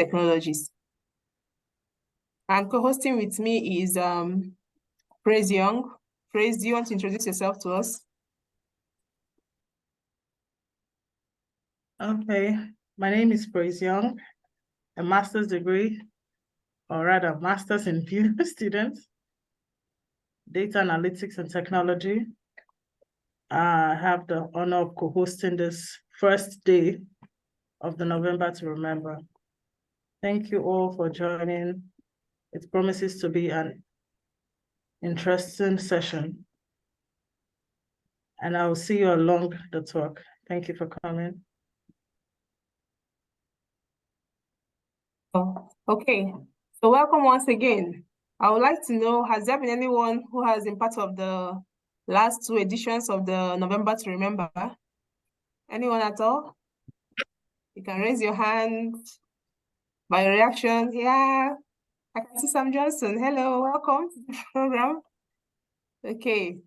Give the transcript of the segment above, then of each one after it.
technologies. And co-hosting with me is Praise Young. Praise, do you want to introduce yourself to us? Okay, my name is Praise Young, a master's degree, or rather master's in view student, data analytics and technology. I have the honor of co-hosting this first day of the November to Remember. Thank you all for joining. It promises to be an interesting session. And I will see you along the talk. Thank you for coming. Oh, okay, so welcome once again. I would like to know, has there been anyone who has been part of the last 2 editions of the November to Remember? Anyone at all? You can raise your hand. By reaction, yeah, I can see Sam Johnson. Hello, welcome to the program. Okay,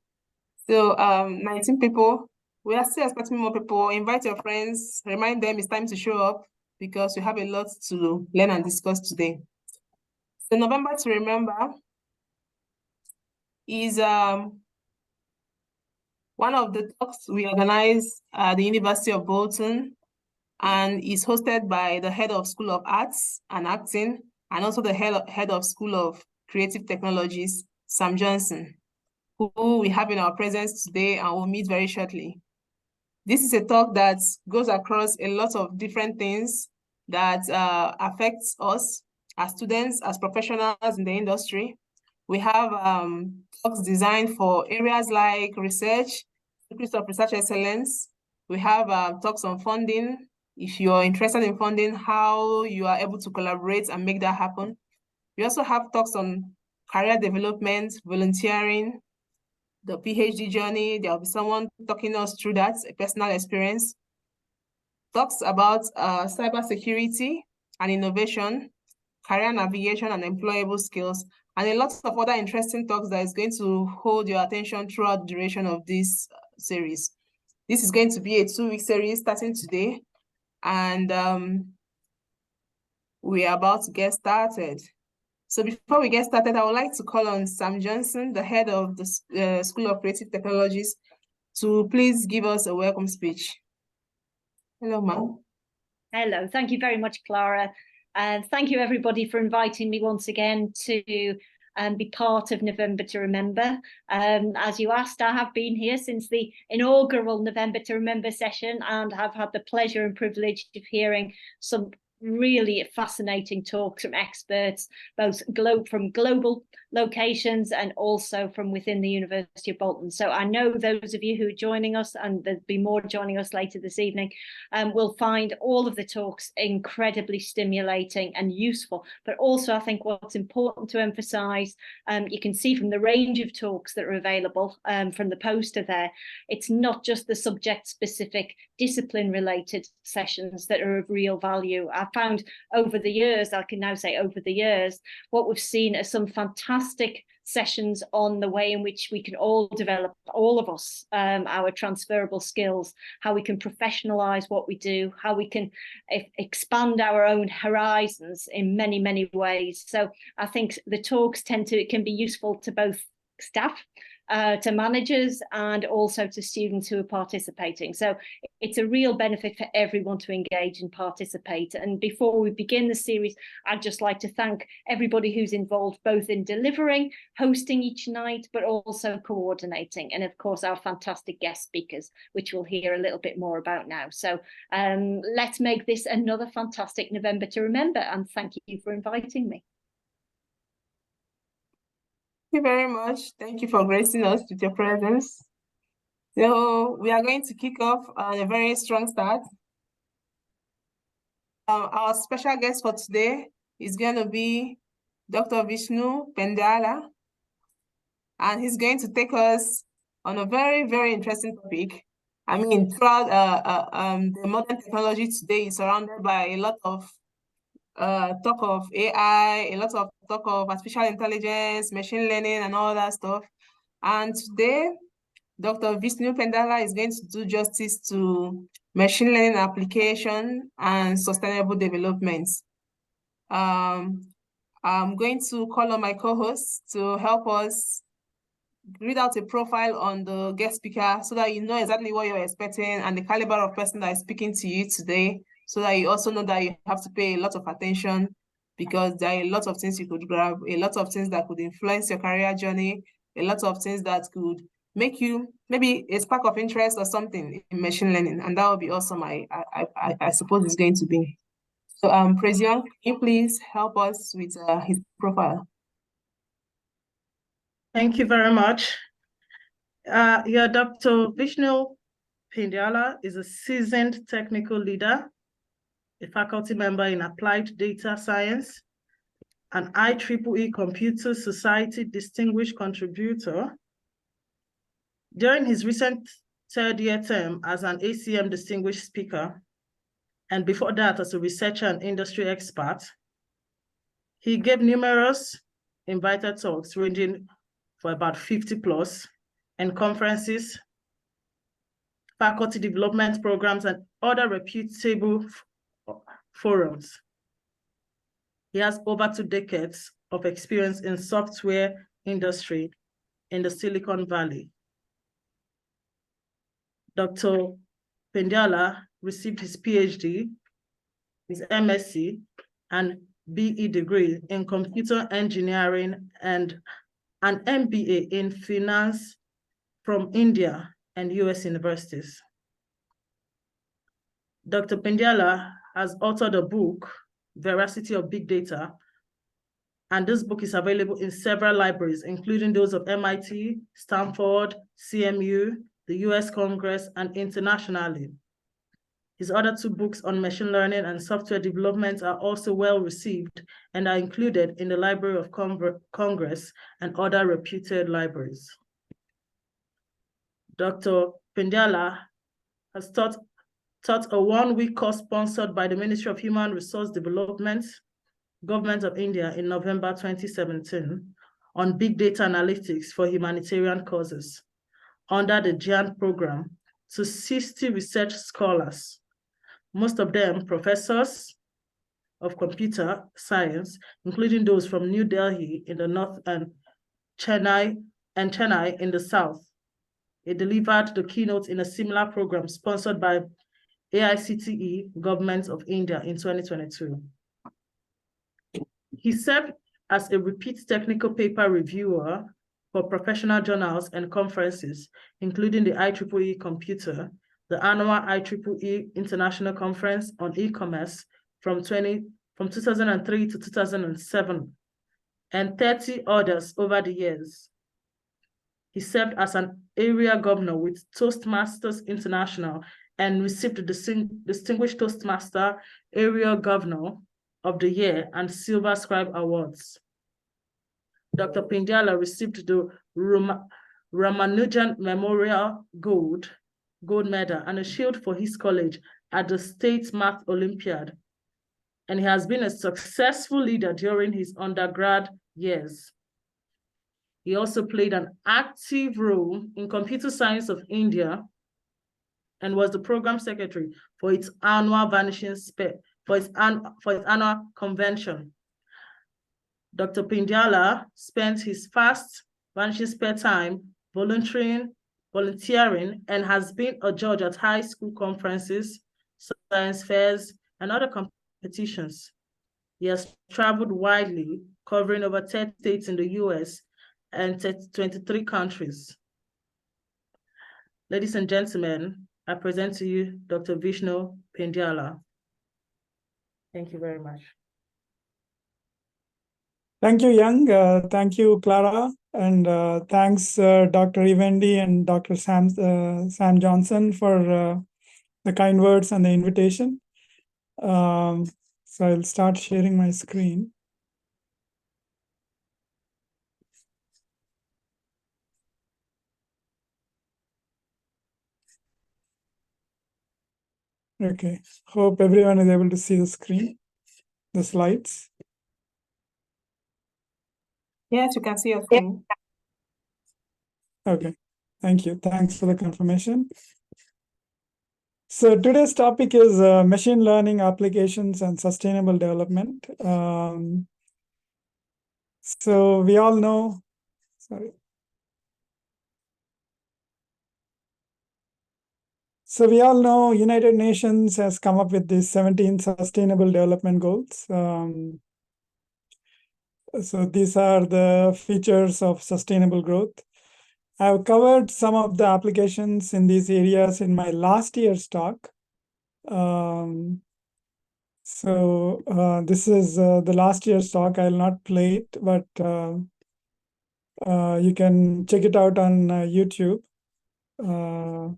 so 19 people. We are still expecting more people. Invite your friends, remind them it's time to show up because we have a lot to learn and discuss today. So November to Remember is one of the talks we organize at the University of Bolton, and is hosted by the head of School of Arts and Acting, and also the head of School of Creative Technologies, Sam Johnson, who we have in our presence today and will meet very shortly. This is a talk that goes across a lot of different things that affects us as students, as professionals in the industry. We have talks designed for areas like research, increase of research excellence. We have talks on funding. If you're interested in funding, how you are able to collaborate and make that happen. We also have talks on career development, volunteering, the PhD journey. There'll be someone talking us through that, a personal experience. Talks about cybersecurity and innovation, career navigation and employable skills, and a lot of other interesting talks that is going to hold your attention throughout the duration of this series. This is going to be a 2-week series starting today, and we are about to get started. So before we get started, I would like to call on Sam Johnson, the head of the School of Creative Technologies, to please give us a welcome speech. Hello, ma'am. Hello, thank you very much, Clara. And thank you everybody for inviting me once again to be part of November to Remember. As you asked, I have been here since the inaugural November to Remember session, and have had the pleasure and privilege of hearing some really fascinating talks from experts, both from global locations and also from within the University of Bolton. So I know those of you who are joining us, and there'll be more joining us later this evening, will find all of the talks incredibly stimulating and useful. But also I think what's important to emphasize, you can see from the range of talks that are available from the poster there, it's not just the subject specific discipline related sessions that are of real value. I found over the years, I can now say over the years, what we've seen are some fantastic sessions on the way in which we can all develop, all of us, our transferable skills, how we can professionalize what we do, how we can expand our own horizons in many, many ways. So I think the talks can be useful to both staff, to managers, and also to students who are participating. So it's a real benefit for everyone to engage and participate. And before we begin the series, I'd just like to thank everybody who's involved, both in delivering, hosting each night, but also coordinating. And of course, our fantastic guest speakers, which we'll hear a little bit more about now. So let's make this another fantastic November to Remember. And thank you for inviting me. Thank you very much. Thank you for gracing us with your presence. So we are going to kick off on a very strong start. Our special guest for today is going to be Dr. Vishnu Pendyala, and he's going to take us on a very, very interesting topic. I mean, throughout the modern technology today is surrounded by a lot of talk of AI, a lot of talk of artificial intelligence, machine learning, and all that stuff. And today, Dr. Vishnu Pendyala is going to do justice to machine learning application and sustainable development. I'm going to call on my co-hosts to help us read out a profile on the guest speaker so that you know exactly what you're expecting and the caliber of person that is speaking to you today, so that you also know that you have to pay a lot of attention, because there are a lot of things you could grab, a lot of things that could influence your career journey, a lot of things that could make you maybe a spark of interest or something in machine learning, and that would be awesome. I suppose it's going to be. So Prezion, can you please help us with his profile? Thank you very much. Yeah, Dr. Vishnu Pendyala is a seasoned technical leader, a faculty member in applied data science, an IEEE Computer Society Distinguished Contributor. During his recent third-year term as an ACM Distinguished Speaker, and before that as a researcher and industry expert, he gave numerous invited talks ranging for about 50 plus, and conferences, faculty development programs, and other reputable forums. He has over 2 decades of experience in software industry in the Silicon Valley. Dr. Pendyala received his PhD, his MSc, and BE degree in computer engineering and an MBA in finance from India and US universities. Dr. Pendyala has authored a book, Veracity of Big Data, and this book is available in several libraries, including those of MIT, Stanford, CMU, the US Congress, and internationally. His other 2 books on machine learning and software development are also well received and are included in the Library of Congress and other reputed libraries. Dr. Pendyala has taught a 1-week course sponsored by the Ministry of Human Resource Development, Government of India in November 2017 on big data analytics for humanitarian causes under the GIAN program to 60 research scholars, most of them professors of computer science, including those from New Delhi in the north and Chennai in the south. He delivered the keynote in a similar program sponsored by AICTE, Government of India in 2022. He served as a repeat technical paper reviewer for professional journals and conferences, including the IEEE Computer, the annual IEEE International Conference on E-commerce from 2003 to 2007, and 30 others over the years. He served as an area governor with Toastmasters International and received the Distinguished Toastmaster Area Governor of the Year and Silver Scribe Awards. Dr. Pendyala received the Ramanujan Memorial Gold Medal and a shield for his college at the State Math Olympiad, and he has been a successful leader during his undergrad years. He also played an active role in Computer Science of India and was the program secretary for its annual annual convention. Dr. Pendyala spent his fast vanishing spare time volunteering, and has been a judge at high school conferences, science fairs, and other competitions. He has traveled widely, covering over 10 states in the US and 23 countries. Ladies and gentlemen, I present to you Dr. Vishnu Pendyala. Thank you very much. Thank you, Eng'g. Thank you, Clara. And thanks, Dr. Evendi and Dr. Sam Johnson for the kind words and the invitation. So I'll start sharing my screen. Okay, hope everyone is able to see the screen, the slides. Yes, you can see your screen. Okay, thank you. Thanks for the confirmation. So today's topic is machine learning applications and sustainable development. So we all know, sorry. So we all know United Nations has come up with these 17 Sustainable Development Goals. So these are the features of sustainable growth. I've covered some of the applications in these areas in my last year's talk. This is the last year's talk. I'll not play it, but you can check it out on YouTube. And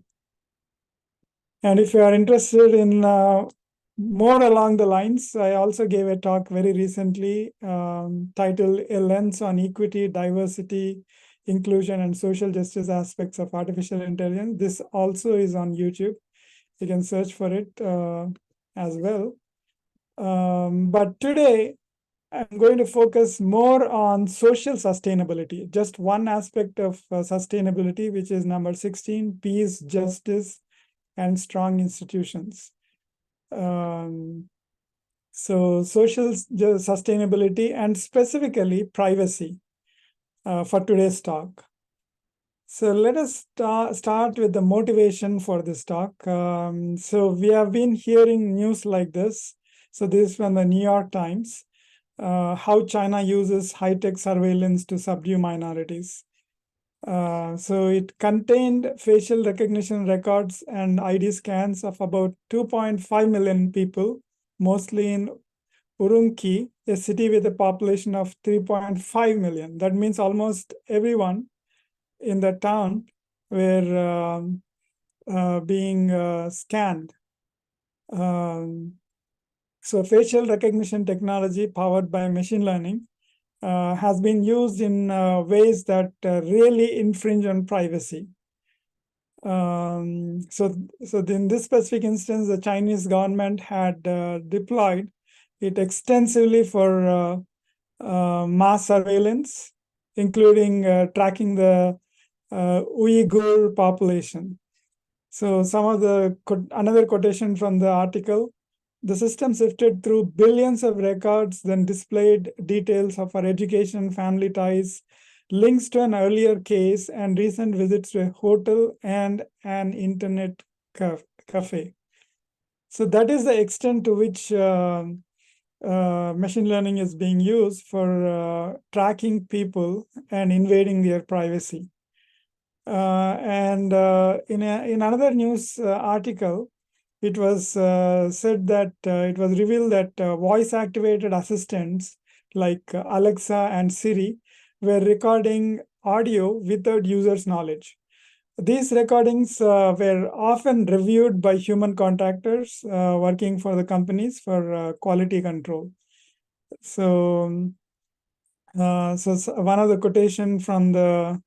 if you are interested in more along the lines, I also gave a talk very recently titled A Lens on Equity, Diversity, Inclusion, and Social Justice Aspects of Artificial Intelligence. This also is on YouTube. You can search for it as well. But today, I'm going to focus more on social sustainability, just one aspect of sustainability, which is number 16, peace, justice, and strong institutions. So social sustainability and specifically privacy for today's talk. So let us start with the motivation for this talk. So we have been hearing news like this. So this is from the New York Times, how China uses high-tech surveillance to subdue minorities. So it contained facial recognition records and ID scans of about 2.5 million people, mostly in Urumqi, a city with a population of 3.5 million. That means almost everyone in the town were being scanned. So facial recognition technology powered by machine learning has been used in ways that really infringe on privacy. So in this specific instance, the Chinese government had deployed it extensively for mass surveillance, including tracking the Uyghur population. So another quotation from the article: the system sifted through billions of records, then displayed details of our education, family ties, links to an earlier case, and recent visits to a hotel and an internet cafe. So that is the extent to which machine learning is being used for tracking people and invading their privacy. In another news article, it was said that it was revealed that voice-activated assistants like Alexa and Siri were recording audio without users' knowledge. These recordings were often reviewed by human contractors working for the companies for quality control. So one of the quotation from the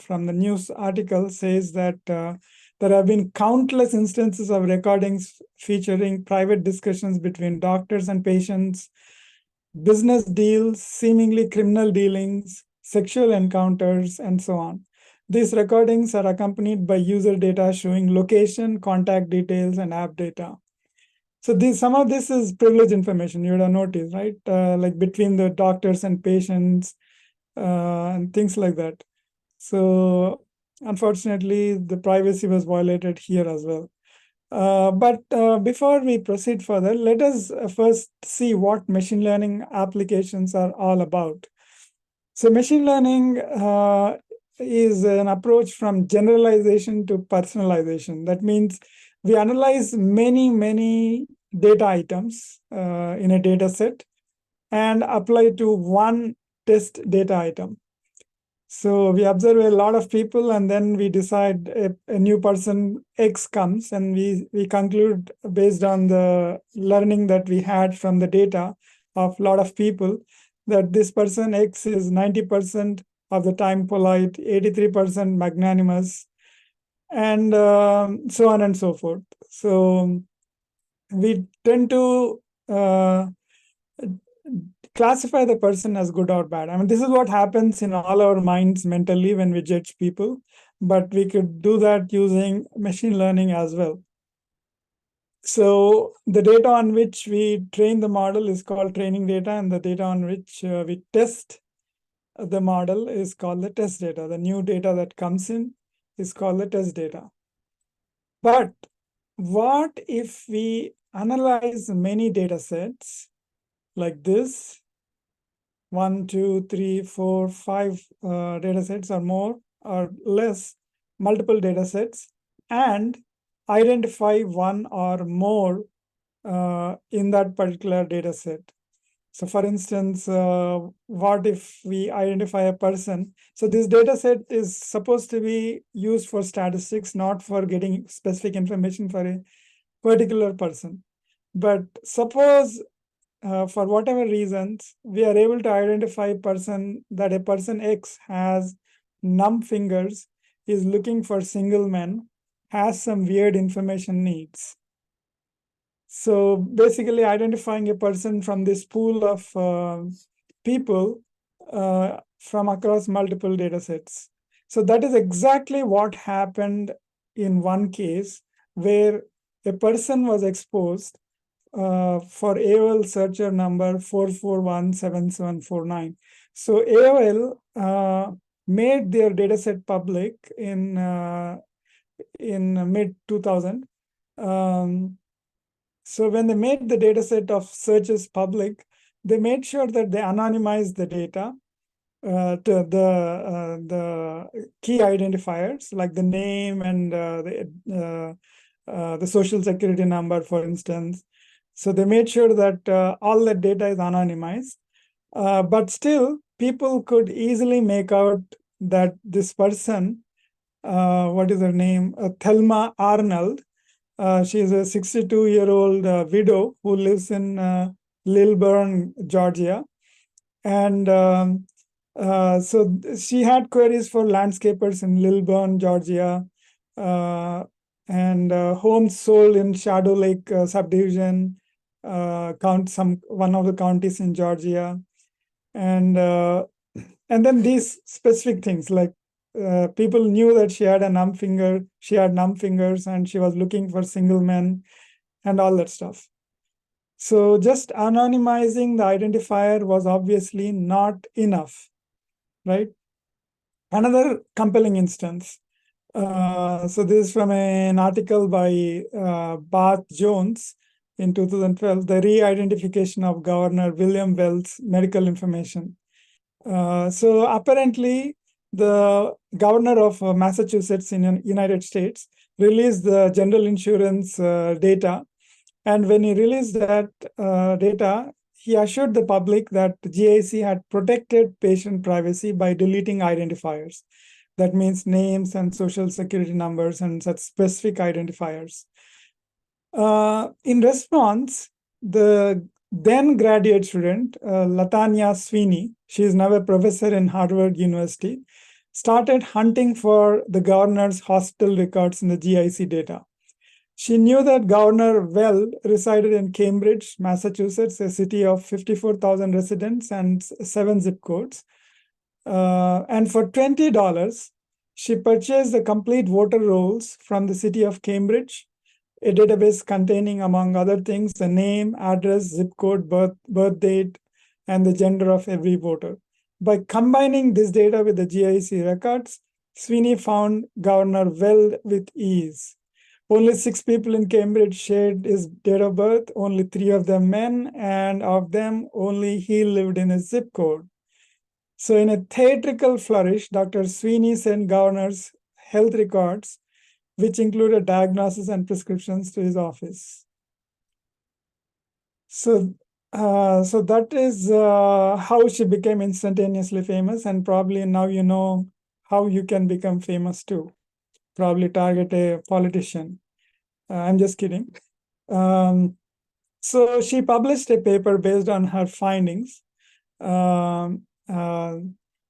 news article says that there have been countless instances of recordings featuring private discussions between doctors and patients, business deals, seemingly criminal dealings, sexual encounters, and so on. These recordings are accompanied by user data showing location, contact details, and app data. So some of this is privileged information, you would have noticed, right? Like between the doctors and patients and things like that. So unfortunately, the privacy was violated here as well. But before we proceed further, let us first see what machine learning applications are all about. So machine learning is an approach from generalization to personalization. That means we analyze many data items in a data set and apply to one test data item. So we observe a lot of people, and then we decide a new person X comes, and we conclude based on the learning that we had from the data of a lot of people that this person X is 90% of the time polite, 83% magnanimous, and so on and so forth. So we tend to classify the person as good or bad. I mean, this is what happens in all our minds mentally when we judge people, but we could do that using machine learning as well. So the data on which we train the model is called training data, and the data on which we test the model is called the test data. The new data that comes in is called the test data. But what if we analyze many data sets like this, 1, 2, 3, 4, 5 data sets or more or less, multiple data sets, and identify one or more in that particular data set? So for instance, what if we identify a person? So this data set is supposed to be used for statistics, not for getting specific information for a particular person. But suppose for whatever reasons, we are able to identify a person X has numb fingers, is looking for single men, has some weird information needs. So basically identifying a person from this pool of people from across multiple data sets. So that is exactly what happened in one case where a person was exposed for AOL searcher number 4417749. So AOL made their dataset public in mid 2000. So when they made the dataset of searches public, they made sure that they anonymized the data to the key identifiers like the name and the social security number, for instance. So they made sure that all that data is anonymized. But still, people could easily make out that this person, what is her name? Thelma Arnold. She is a 62-year-old widow who lives in Lilburn, Georgia. And so she had queries for landscapers in Lilburn, Georgia, and homes sold in Shadow Lake subdivision, one of the counties in Georgia. And then these specific things like people knew that she had numb fingers, and she was looking for single men and all that stuff. So just anonymizing the identifier was obviously not enough, right? Another compelling instance. So this is from an article by Bath Jones in 2012, the re-identification of Governor William Well's medical information. So apparently, the governor of Massachusetts in the United States released the general insurance data. And when he released that data, he assured the public that the GIC had protected patient privacy by deleting identifiers. That means names and social security numbers and such specific identifiers. In response, the then graduate student, Latanya Sweeney, she is now a professor in Harvard University, started hunting for the governor's hospital records in the GIC data. She knew that Governor Well resided in Cambridge, Massachusetts, a city of 54,000 residents and 7 zip codes. And for $20, she purchased the complete voter rolls from the city of Cambridge, a database containing, among other things, the name, address, zip code, birth date, and the gender of every voter. By combining this data with the GIC records, Sweeney found Governor Well with ease. Only 6 people in Cambridge shared his date of birth, only 3 of them men, and of them, only he lived in his zip code. So in a theatrical flourish, Dr. Sweeney sent Governor's health records, which included diagnosis and prescriptions, to his office. So that is how she became instantaneously famous, and probably now you know how you can become famous too. Probably target a politician. I'm just kidding. So she published a paper based on her findings. So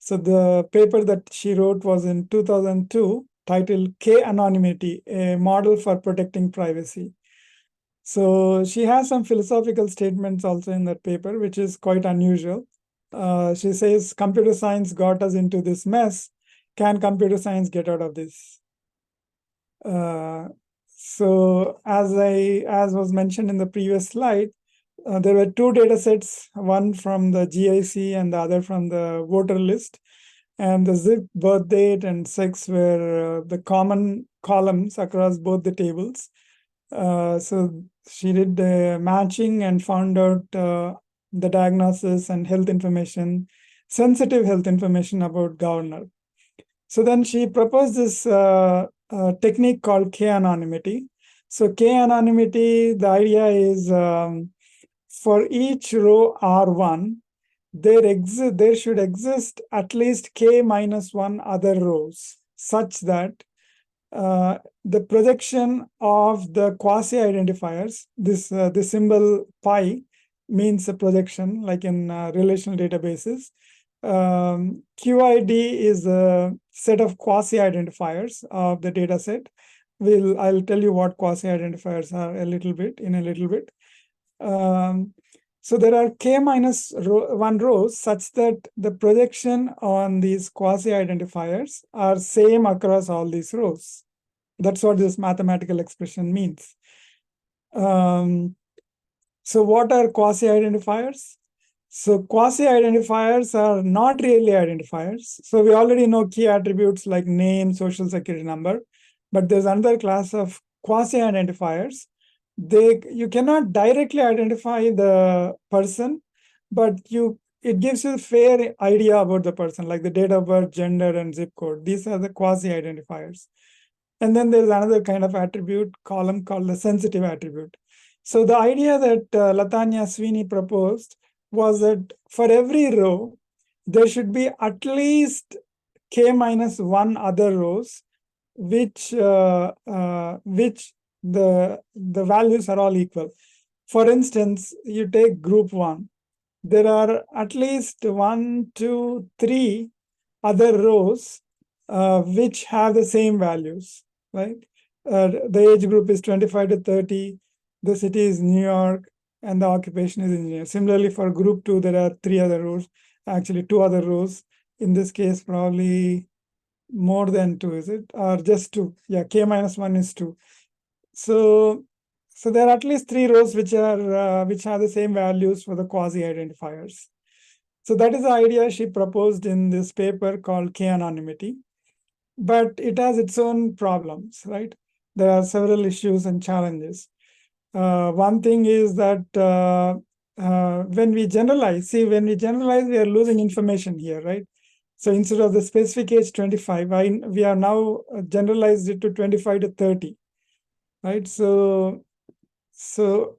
the paper that she wrote was in 2002, titled K-Anonymity, a model for protecting privacy. So she has some philosophical statements also in that paper, which is quite unusual. She says, computer science got us into this mess. Can computer science get out of this? So as was mentioned in the previous slide, there were two data sets, one from the GIC and the other from the voter list. And the zip, birth date, and sex were the common columns across both the tables. So she did the matching and found out the diagnosis and health information, sensitive health information about governor. So then she proposed this technique called K-anonymity. So K-anonymity, the idea is for each row R1, there should exist at least K minus one other rows, such that the projection of the quasi-identifiers, this symbol pi means a projection, like in relational databases. QID is a set of quasi-identifiers of the data set. I'll tell you what quasi-identifiers are in a little bit. So there are K minus one rows such that the projection on these quasi-identifiers are same across all these rows. That's what this mathematical expression means. So what are quasi-identifiers? So quasi-identifiers are not really identifiers. So we already know key attributes like name, social security number, but there's another class of quasi-identifiers. You cannot directly identify the person, but it gives you a fair idea about the person, like the date of birth, gender, and zip code. These are the quasi-identifiers. And then there's another kind of attribute column called the sensitive attribute. So the idea that Latanya Sweeney proposed was that for every row, there should be at least K minus one other rows, which the values are all equal. For instance, you take group 1. There are at least 1, 2, 3 other rows which have the same values, right? The age group is 25 to 30. The city is New York, and the occupation is engineer. Similarly, for group 2, there are 3 other rows, actually 2 other rows. In this case, probably more than 2, is it? Or just 2? Yeah, K minus 1 is 2. So there are at least 3 rows which have the same values for the quasi-identifiers. So that is the idea she proposed in this paper called K-anonymity. But it has its own problems, right? There are several issues and challenges. One thing is that when we generalize, we are losing information here, right? So instead of the specific age 25, we are now generalized it to 25 to 30, right? So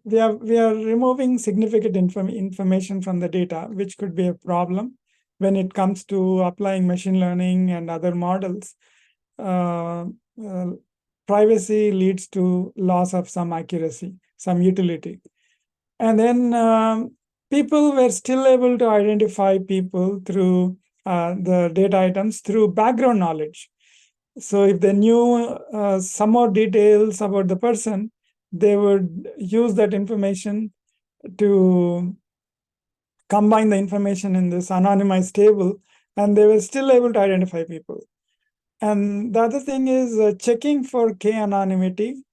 we are removing significant information from the data, which could be a problem when it comes to applying machine learning and other models. Privacy leads to loss of some accuracy, some utility. And then people were still able to identify people through the data items through background knowledge. So if they knew some more details about the person, they would use that information to combine the information in this anonymized table, and they were still able to identify people. And the other thing is checking for K-anonymity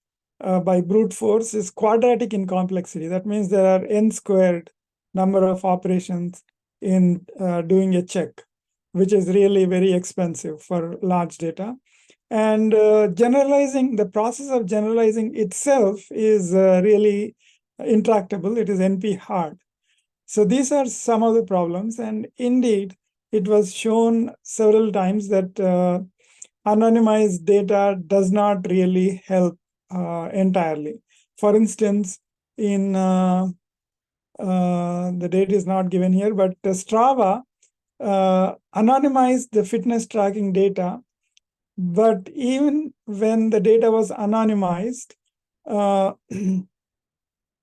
by brute force is quadratic in complexity. That means there are n squared number of operations in doing a check, which is really very expensive for large data. And the process of generalizing itself is really intractable. It is NP hard. So these are some of the problems. And indeed, it was shown several times that anonymized data does not really help entirely. For instance, in the data is not given here, but Strava anonymized the fitness tracking data. But even when the data was anonymized, a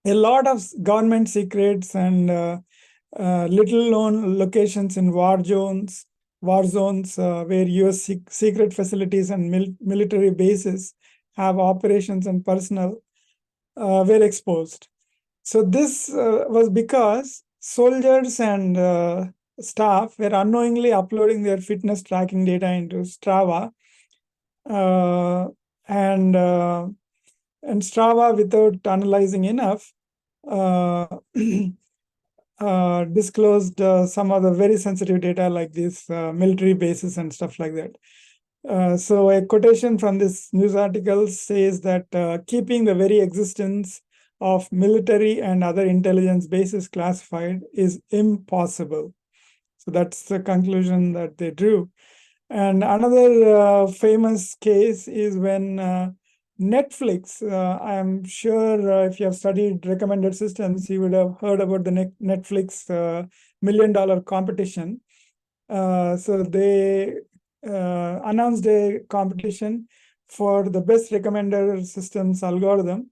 lot of government secrets and little known locations in war zones where US secret facilities and military bases have operations and personnel were exposed. So this was because soldiers and staff were unknowingly uploading their fitness tracking data into Strava. And And Strava, without analyzing enough, disclosed some of the very sensitive data like these military bases and stuff like that. So a quotation from this news article says that keeping the very existence of military and other intelligence bases classified is impossible. So that's the conclusion that they drew. And another famous case is when Netflix, I'm sure if you have studied recommended systems, you would have heard about the Netflix $1 million competition. So they announced a competition for the best recommender systems algorithm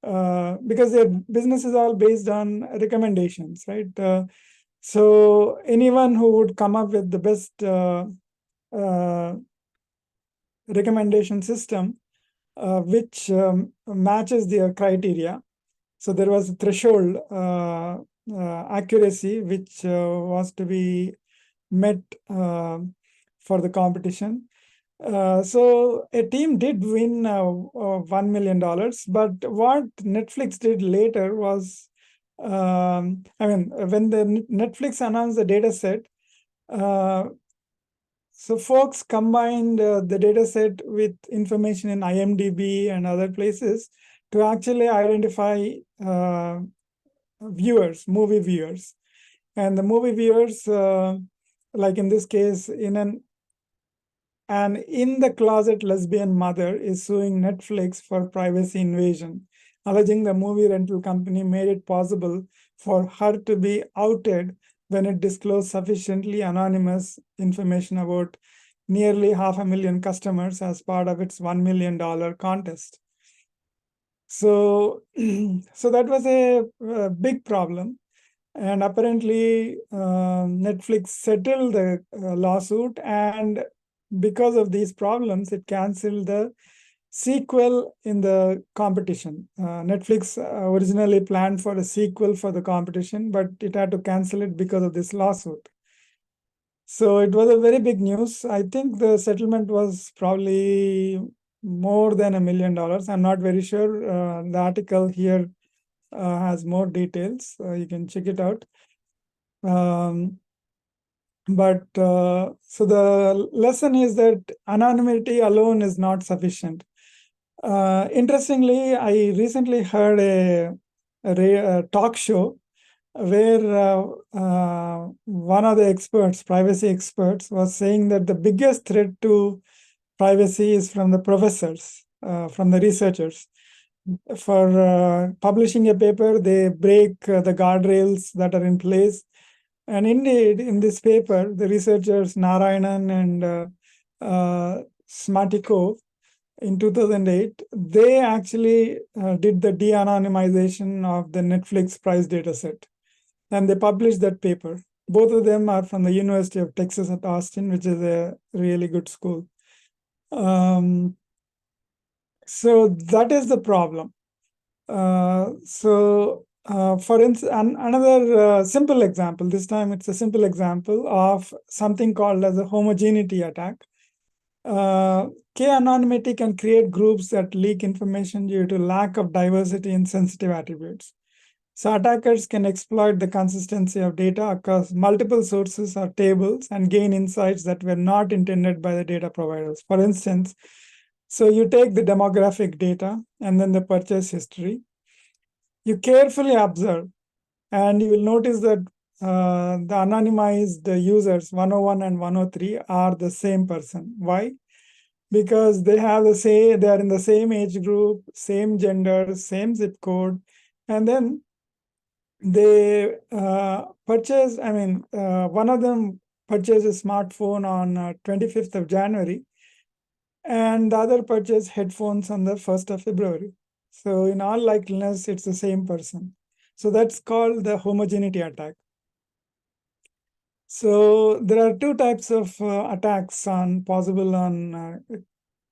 because their business is all based on recommendations, right? So anyone who would come up with the best recommendation system which matches their criteria. So there was a threshold accuracy which was to be met for the competition. So a team did win $1 million, but what Netflix did later was, when the Netflix announced the data set, so folks combined the data set with information in IMDb and other places to actually identify movie viewers. And the movie viewers, like in this case, an in-the-closet lesbian mother is suing Netflix for privacy invasion, alleging the movie rental company made it possible for her to be outed when it disclosed sufficiently anonymous information about nearly 500,000 customers as part of its $1 million contest. So, so that was a big problem. And apparently, Netflix settled the lawsuit, and because of these problems, it canceled the sequel in the competition. Netflix originally planned for a sequel for the competition, but it had to cancel it because of this lawsuit. So it was a very big news. I think the settlement was probably more than $1 million. I'm not very sure. The article here has more details. You can check it out. So the lesson is that anonymity alone is not sufficient. Interestingly, I recently heard a talk show where one of the experts, privacy experts, was saying that the biggest threat to privacy is from the professors, from the researchers. For publishing a paper, they break the guardrails that are in place. And indeed, in this paper, the researchers Narayanan and Smatiko in 2008, they actually did the de-anonymization of the Netflix price data set. And they published that paper. Both of them are from the University of Texas at Austin, which is a really good school. So that is the problem. For instance, another simple example, this time it's a simple example of something called as a homogeneity attack. K-anonymity can create groups that leak information due to lack of diversity in sensitive attributes. So attackers can exploit the consistency of data across multiple sources or tables and gain insights that were not intended by the data providers. For instance, so you take the demographic data and then the purchase history. You carefully observe, and you will notice that the anonymized users 101 and 103 are the same person. Why? Because they are in the same age group, same gender, same zip code, and then they purchased. One of them purchased a smartphone on 25th of January, and the other purchased headphones on the 1st of February. So in all likeliness, it's the same person. So that's called the homogeneity attack. So there are two types of attacks possible on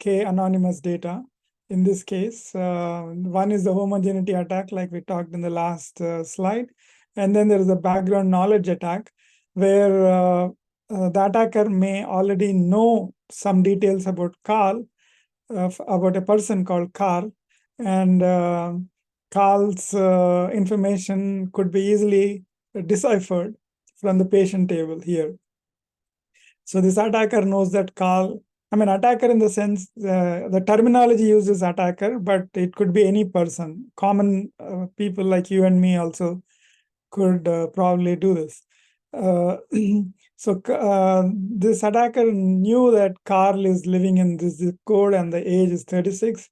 K anonymous data. In this case, one is the homogeneity attack, like we talked in the last slide. And then there is a background knowledge attack, where the attacker may already know some details about Carl, about a person called Carl, and Carl's information could be easily deciphered from the patient table here. So this attacker knows that Carl, attacker in the sense, the terminology uses attacker, but it could be any person. Common people like you and me also could probably do this. So this attacker knew that Carl is living in this zip code and the age is 36.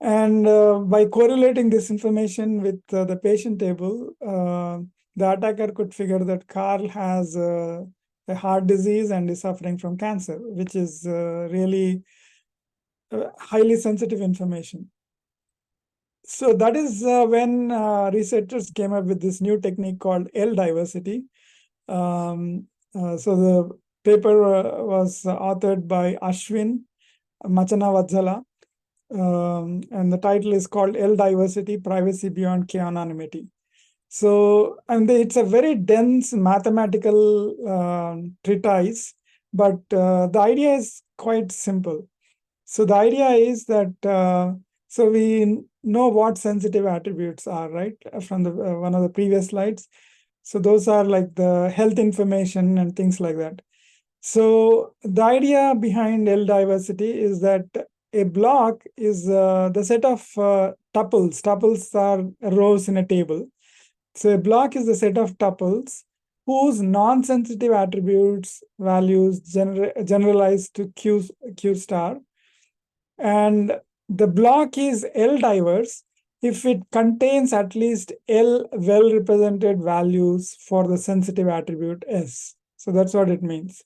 And by correlating this information with the patient table, the attacker could figure that Carl has a heart disease and is suffering from cancer, which is really highly sensitive information. So that is when researchers came up with this new technique called L diversity. So the paper was authored by Ashwin Machanavatzala, and the title is called L diversity, privacy beyond k-anonymity. So, and it's a very dense mathematical treatise, but the idea is quite simple. So the idea is that, so we know what sensitive attributes are, right? From the one of the previous slides. So those are like the health information and things like that. So the idea behind L diversity is that a block is the set of tuples. Tuples are rows in a table. So a block is the set of tuples whose non-sensitive attributes values generalize to Q star. And the block is L diverse if it contains at least L well-represented values for the sensitive attribute S. So that's what it means.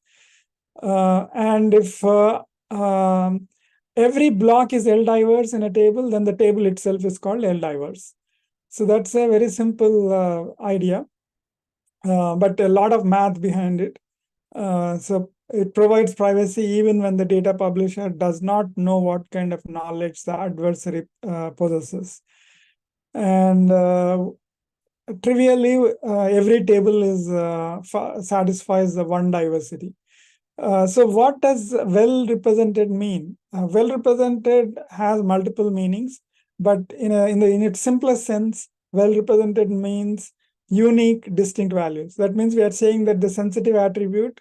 And if every block is L diverse in a table, then the table itself is called L diverse. So that's a very simple idea, but a lot of math behind it. So it provides privacy even when the data publisher does not know what kind of knowledge the adversary possesses. And trivially, every table is satisfies the one diversity. So what does well-represented mean? Well-represented has multiple meanings, but in its simplest sense, well-represented means unique, distinct values. That means we are saying that the sensitive attribute,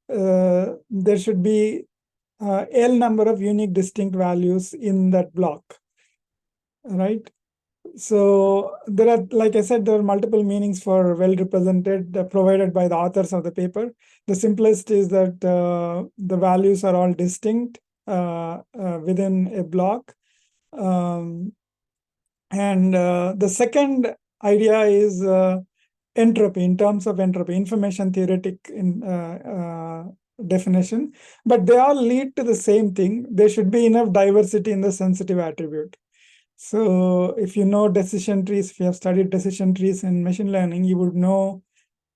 there should be L number of unique, distinct values in that block, right? So there are, like I said, there are multiple meanings for well-represented provided by the authors of the paper. The simplest is that the values are all distinct within a block. And the second idea is entropy, in terms of entropy, information theoretic definition. But they all lead to the same thing. There should be enough diversity in the sensitive attribute. So if you know decision trees, if you have studied decision trees in machine learning, you would know,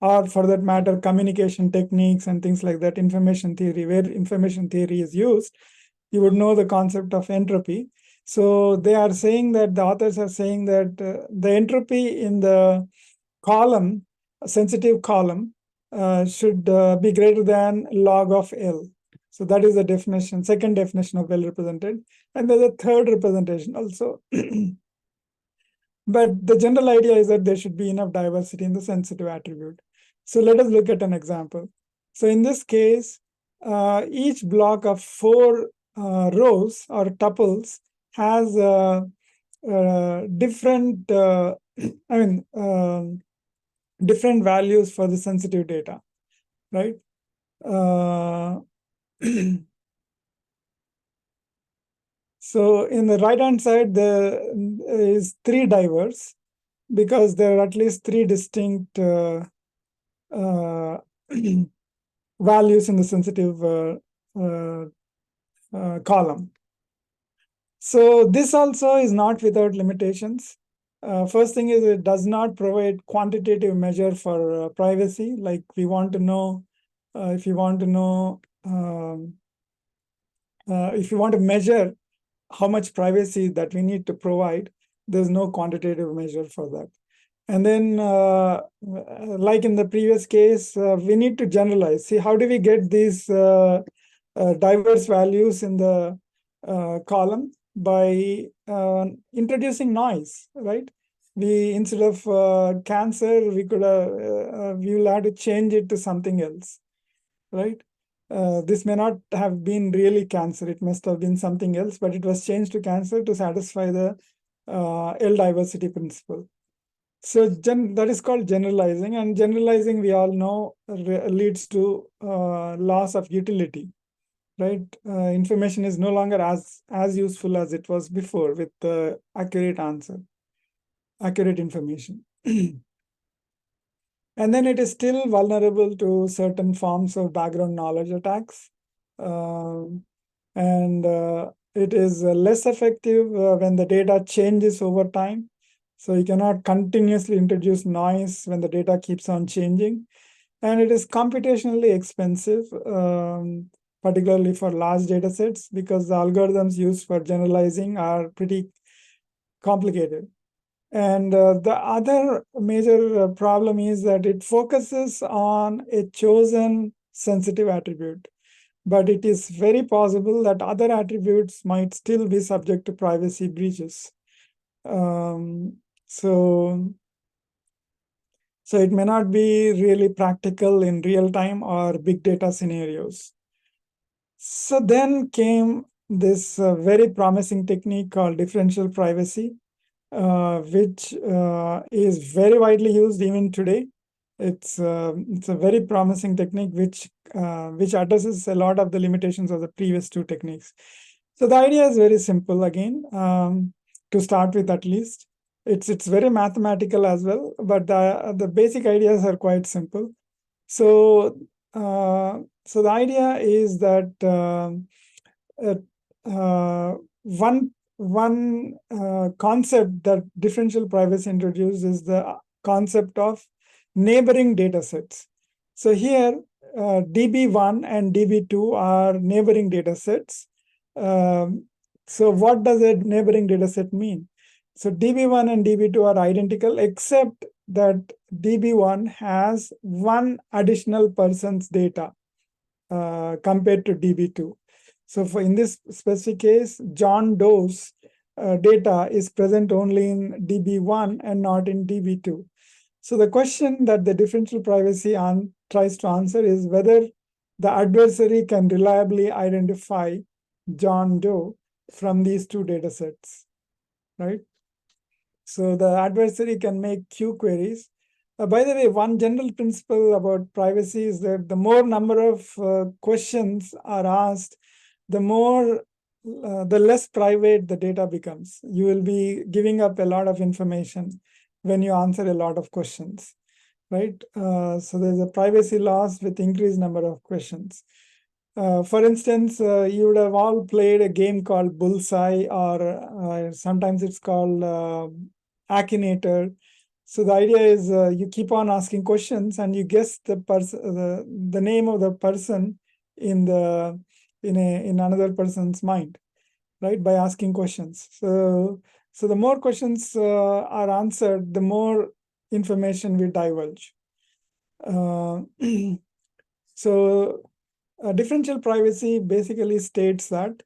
or for that matter, communication techniques and things like that, information theory, where information theory is used, you would know the concept of entropy. So they are saying that, the authors are saying that the entropy in the column, a sensitive column, should be greater than log of L. So that is the definition, second definition of well-represented. And there's a third representation also. But the general idea is that there should be enough diversity in the sensitive attribute. So let us look at an example. So in this case, each block of 4 rows or tuples has different, different values for the sensitive data, right? So in the right-hand side, there is 3 diverse, because there are at least 3 distinct values in the sensitive column. So this also is not without limitations. First thing is, it does not provide quantitative measure for privacy. Like we want to know, if you want to know, if you want to measure how much privacy that we need to provide, there's no quantitative measure for that. And then, like in the previous case, we need to generalize. See, how do we get these diverse values in the column? by introducing noise, right? We, instead of cancer, we will have to change it to something else, right? This may not have been really cancer. It must have been something else, but it was changed to cancer to satisfy the L diversity principle. So that is called generalizing, and generalizing, we all know, leads to loss of utility, right? Information is no longer as useful as it was before with the accurate information. And then it is still vulnerable to certain forms of background knowledge attacks. It is less effective when the data changes over time. So you cannot continuously introduce noise when the data keeps on changing. And it is computationally expensive, particularly for large data sets, because the algorithms used for generalizing are pretty complicated. And the other major problem is that it focuses on a chosen sensitive attribute. But it is very possible that other attributes might still be subject to privacy breaches. So it may not be really practical in real time or big data scenarios. So then came this very promising technique called differential privacy, which is very widely used even today. It's a very promising technique which addresses a lot of the limitations of the previous two techniques. So the idea is very simple again, to start with at least. It's very mathematical as well, but the basic ideas are quite simple. So the idea is that one concept that differential privacy introduces is the concept of neighboring data sets. So here, DB1 and DB2 are neighboring data sets. So what does a neighboring data set mean? So DB1 and DB2 are identical, except that DB1 has one additional person's data compared to DB2. So in this specific case, John Doe's data is present only in DB1 and not in DB2. So the question that the differential privacy tries to answer is whether the adversary can reliably identify John Doe from these two data sets, right? So the adversary can make Q queries. By the way, one general principle about privacy is that the more number of questions are asked, the less private the data becomes. You will be giving up a lot of information when you answer a lot of questions, right? So there's a privacy loss with increased number of questions. For instance, you would have all played a game called Bullseye, or sometimes it's called Akinator. So the idea is you keep on asking questions and you guess the name of the person in another person's mind, right? By asking questions. So the more questions are answered, the more information we divulge. Differential privacy basically states that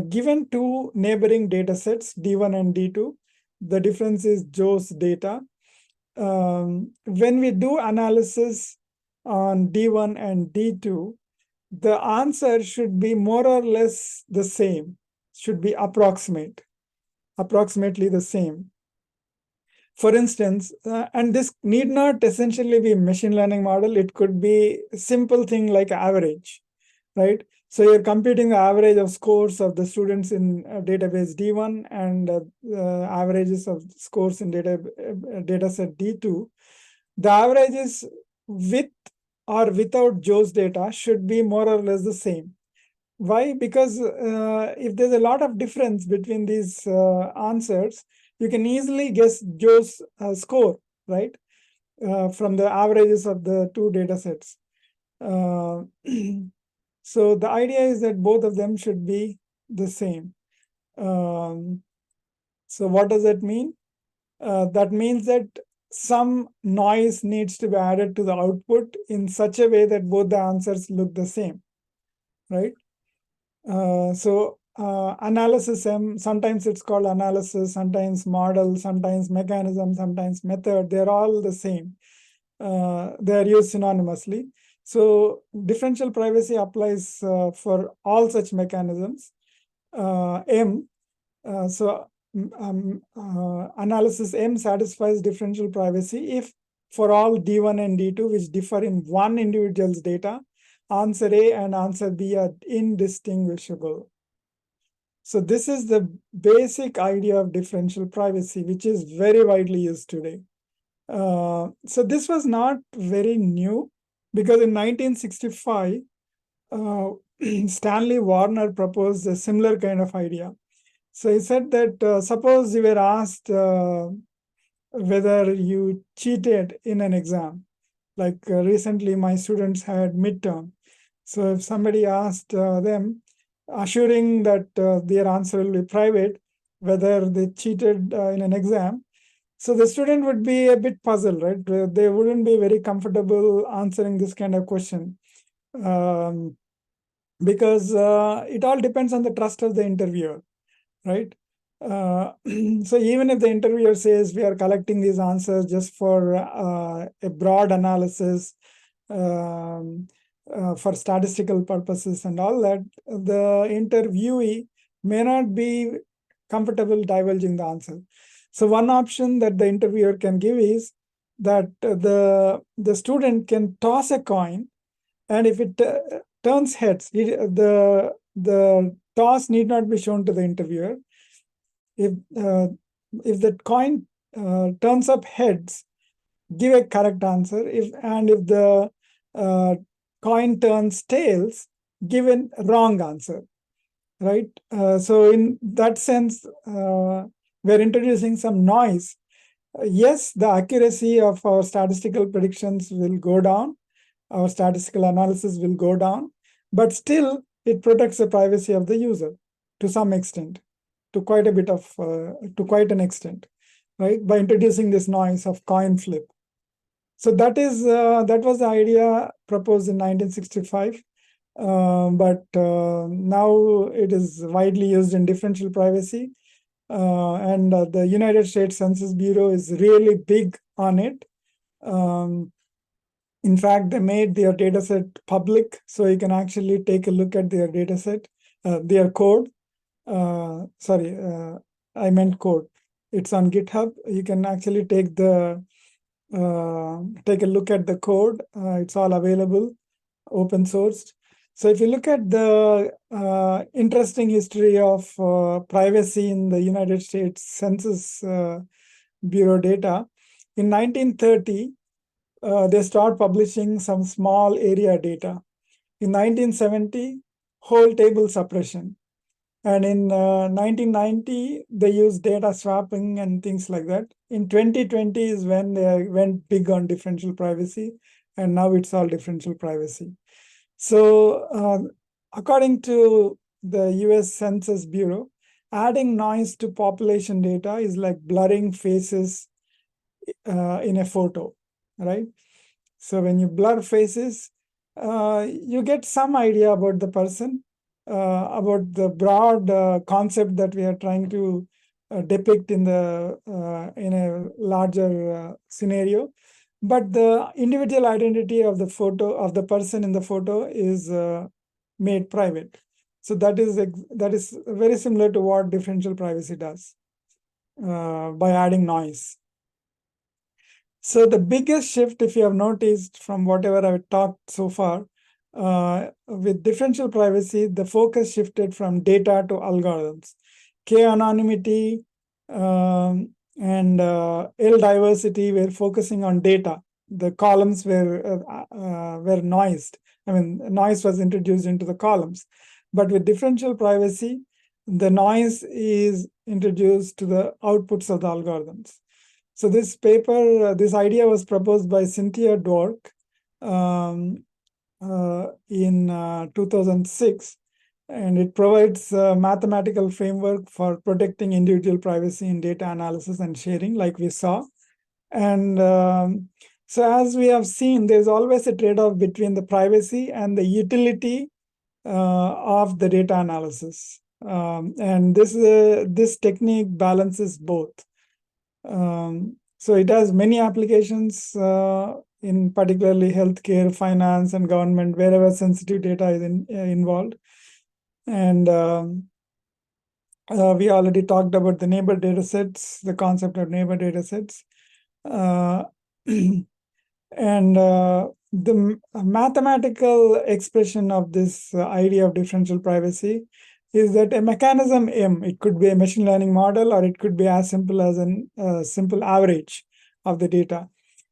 given two neighboring data sets, D1 and D2, the difference is Joe's data. When we do analysis on D1 and D2, the answer should be more or less the same, should be approximately the same. For instance, and this need not essentially be a machine learning model, it could be a simple thing like average, right? So you're computing the average of scores of the students in database D1 and averages of scores in dataset D2. The averages with or without Joe's data should be more or less the same. Why? Because if there's a lot of difference between these answers, you can easily guess Joe's score, right? From the averages of the two data sets. So the idea is that both of them should be the same. So what does that mean? That means that some noise needs to be added to the output in such a way that both the answers look the same, right? So analysis M, sometimes it's called analysis, sometimes model, sometimes mechanism, sometimes method. They're all the same. They're used synonymously. So differential privacy applies for all such mechanisms. M, analysis M satisfies differential privacy if for all D1 and D2 which differ in one individual's data, answer A and answer B are indistinguishable. So this is the basic idea of differential privacy, which is very widely used today. So this was not very new, because in 1965, Stanley Warner proposed a similar kind of idea. So he said that suppose you were asked whether you cheated in an exam. Like recently my students had midterm. So if somebody asked them, assuring that their answer will be private, whether they cheated in an exam, so the student would be a bit puzzled, right? They wouldn't be very comfortable answering this kind of question, because it all depends on the trust of the interviewer, right? So even if the interviewer says we are collecting these answers just for a broad analysis, for statistical purposes and all that, the interviewee may not be comfortable divulging the answer. So one option that the interviewer can give is that the student can toss a coin, and if it turns heads, the toss need not be shown to the interviewer. If the coin turns up heads, give a correct answer. If the coin turns tails, give a wrong answer, right? So in that sense, we're introducing some noise. Yes, the accuracy of our statistical predictions will go down, our statistical analysis will go down, but still it protects the privacy of the user to some extent, to quite an extent, right? By introducing this noise of coin flip. So that was the idea proposed in 1965. But now it is widely used in differential privacy. And the United States Census Bureau is really big on it. In fact, they made their dataset public, so you can actually take a look at their dataset, their code. I meant code. It's on GitHub. You can actually take a look at the code. It's all available, open sourced. So if you look at the interesting history of privacy in the United States Census Bureau data, in 1930, they start publishing some small area data. In 1970, whole table suppression. And in 1990, they used data swapping and things like that. In 2020 is when they went big on differential privacy, and now it's all differential privacy. So according to the US Census Bureau, adding noise to population data is like blurring faces in a photo, right? So when you blur faces, you get some idea about the person, about the broad concept that we are trying to depict in a larger scenario. But the individual identity of the photo of the person in the photo is made private. So that is very similar to what differential privacy does by adding noise. So the biggest shift, if you have noticed from whatever I've talked so far, with differential privacy, the focus shifted from data to algorithms. K-anonymity and L diversity were focusing on data. The columns were noised. I mean, noise was introduced into the columns. But with differential privacy, the noise is introduced to the outputs of the algorithms. So this paper, this idea was proposed by Cynthia Dwork in 2006, and it provides a mathematical framework for protecting individual privacy in data analysis and sharing, like we saw. And so as we have seen, there's always a trade-off between the privacy and the utility of the data analysis. And this technique balances both. So it has many applications in particularly healthcare, finance, and government, wherever sensitive data is involved. And we already talked about the neighbor data sets, the concept of neighbor data sets. And the mathematical expression of this idea of differential privacy is that a mechanism M, it could be a machine learning model, or it could be as simple as a simple average of the data.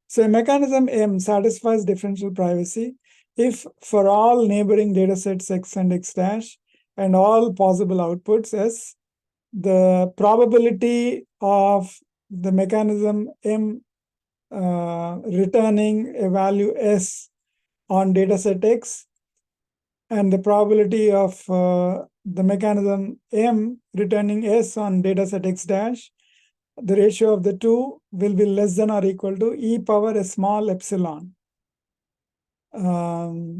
So a mechanism M satisfies differential privacy if for all neighboring data sets X and X dash and all possible outputs S, the probability of the mechanism M returning a value S on dataset X and the probability of the mechanism M returning S on dataset X dash, the ratio of the two will be less than or equal to e power a small epsilon. So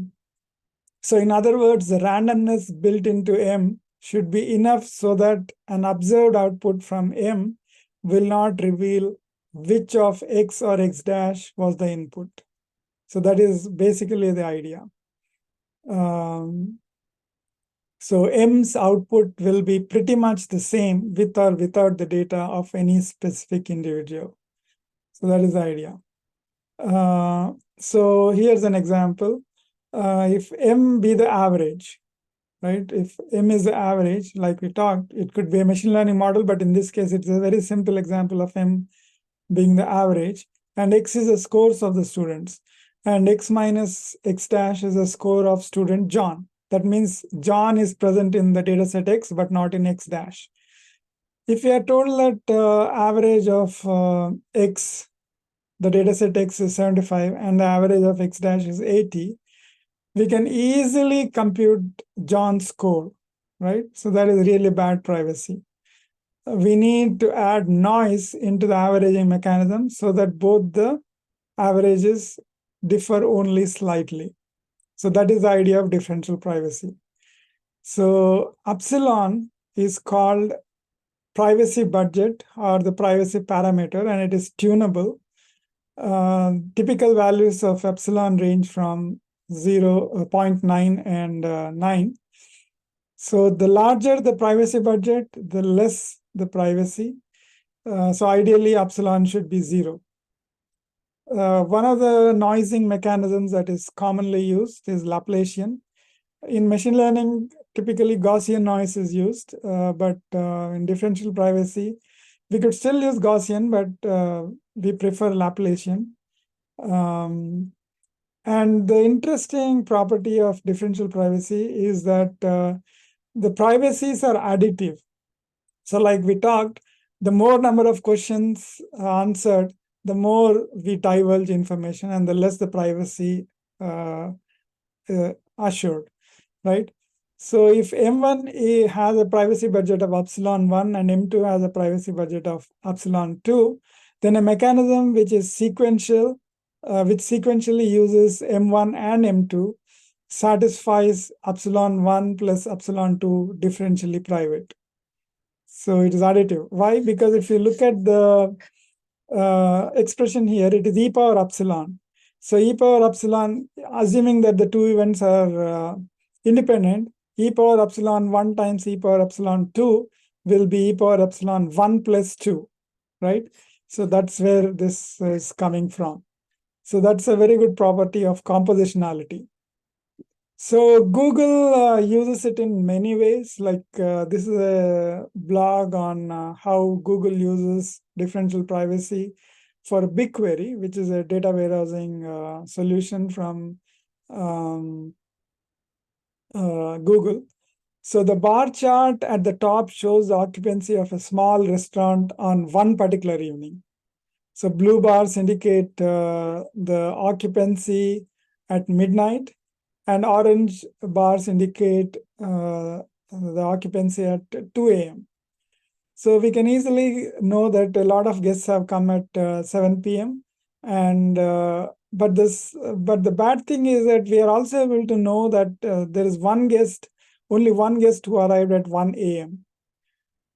in other words, the randomness built into M should be enough so that an observed output from M will not reveal which of X or X dash was the input. So that is basically the idea. So M's output will be pretty much the same with or without the data of any specific individual. So that is the idea. So here's an example. If M be the average, right? If M is the average, like we talked, it could be a machine learning model, but in this case, it's a very simple example of M being the average, and X is the scores of the students, and X minus X dash is a score of student John. That means John is present in the data set X, but not in X dash. If we are told that average of X, the data set X is 75, and the average of X dash is 80, we can easily compute John's score, right? So that is really bad privacy. We need to add noise into the averaging mechanism so that both the averages differ only slightly. So that is the idea of differential privacy. So epsilon is called privacy budget or the privacy parameter, and it is tunable. Typical values of epsilon range from 0.9 and 9. So the larger the privacy budget, the less the privacy. So ideally, epsilon should be 0. One of the noising mechanisms that is commonly used is Laplacian. In machine learning, typically Gaussian noise is used, but in differential privacy, we could still use Gaussian, but we prefer Laplacian. And the interesting property of differential privacy is that the privacies are additive. So like we talked, the more number of questions answered, the more we divulge information and the less the privacy assured, right? So if M1 has a privacy budget of epsilon 1 and M2 has a privacy budget of epsilon 2, then a mechanism which is sequential, which sequentially uses M1 and M2, satisfies epsilon 1 plus epsilon 2 differentially private. So it is additive. Why? Because if you look at the expression here, it is e power epsilon. So e power epsilon, assuming that the two events are independent, e power epsilon 1 times e power epsilon 2 will be e power epsilon 1 plus 2, right? So that's where this is coming from. So that's a very good property of compositionality. So Google uses it in many ways. Like this is a blog on how Google uses differential privacy for BigQuery, which is a data warehousing solution from Google. So the bar chart at the top shows the occupancy of a small restaurant on one particular evening. So blue bars indicate the occupancy at midnight, and orange bars indicate the occupancy at 2 a.m. So we can easily know that a lot of guests have come at 7 p.m. And but the bad thing is that we are also able to know that there is one guest only one guest who arrived at 1 a.m.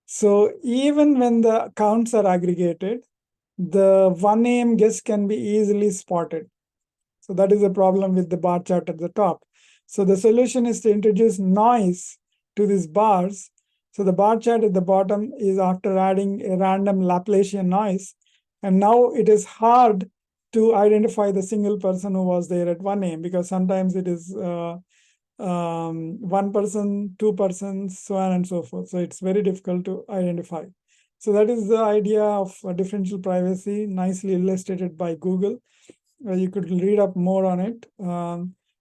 So even when the counts are aggregated, the 1 a.m. guest can be easily spotted. So that is the problem with the bar chart at the top. So the solution is to introduce noise to these bars. So the bar chart at the bottom is after adding a random Laplacian noise. And now it is hard to identify the single person who was there at 1 a.m. because sometimes it is one person, two persons, so on and so forth. So it's very difficult to identify. So that is the idea of differential privacy, nicely illustrated by Google. You could read up more on it.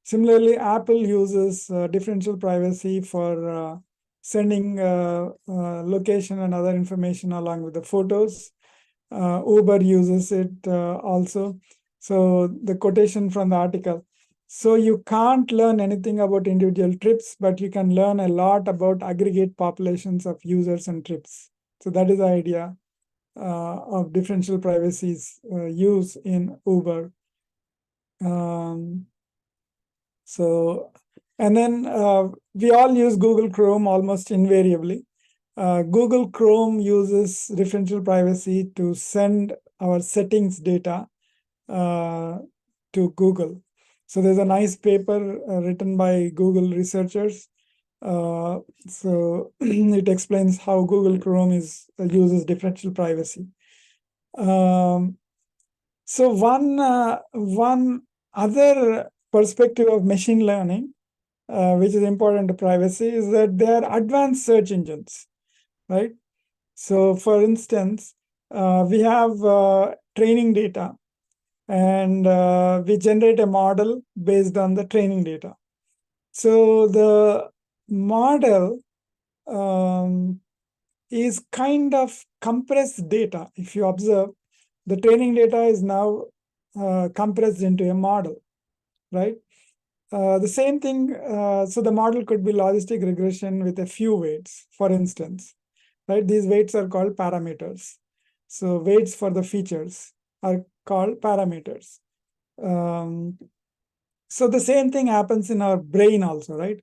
Similarly, Apple uses differential privacy for sending location and other information along with the photos. Uber uses it also. So the quotation from the article. So you can't learn anything about individual trips, but you can learn a lot about aggregate populations of users and trips. So that is the idea of differential privacy's use in Uber. And then we all use Google Chrome almost invariably. Google Chrome uses differential privacy to send our settings data to Google. So there's a nice paper written by Google researchers. So it explains how Google Chrome uses differential privacy. So one other perspective of machine learning, which is important to privacy, is that they are advanced search engines, right? So for instance, we have training data, and we generate a model based on the training data. So the model is kind of compressed data. If you observe, the training data is now compressed into a model, right? The same thing, so the model could be logistic regression with a few weights, for instance, right? These weights are called parameters. So weights for the features are called parameters. So the same thing happens in our brain also, right?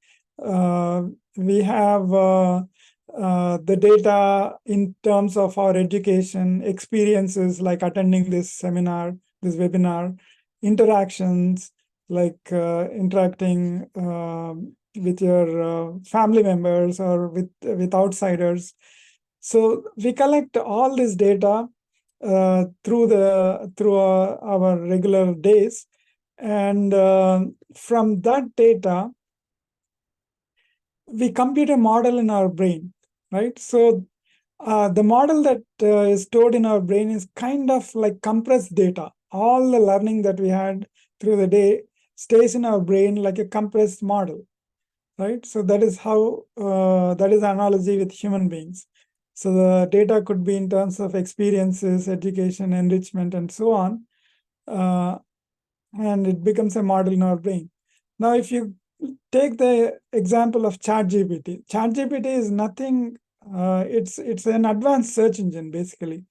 We have the data in terms of our education, experiences like attending this seminar, this webinar, interactions like interacting with your family members or with outsiders. So we collect all this data through our regular days, and from that data, we compute a model in our brain, right? So the model that is stored in our brain is kind of like compressed data. All the learning that we had through the day stays in our brain like a compressed model, right? So that is how, that is the analogy with human beings. So the data could be in terms of experiences, education, enrichment, and so on. And it becomes a model in our brain. Now, if you take the example of ChatGPT, ChatGPT is nothing, it's an advanced search engine, basically.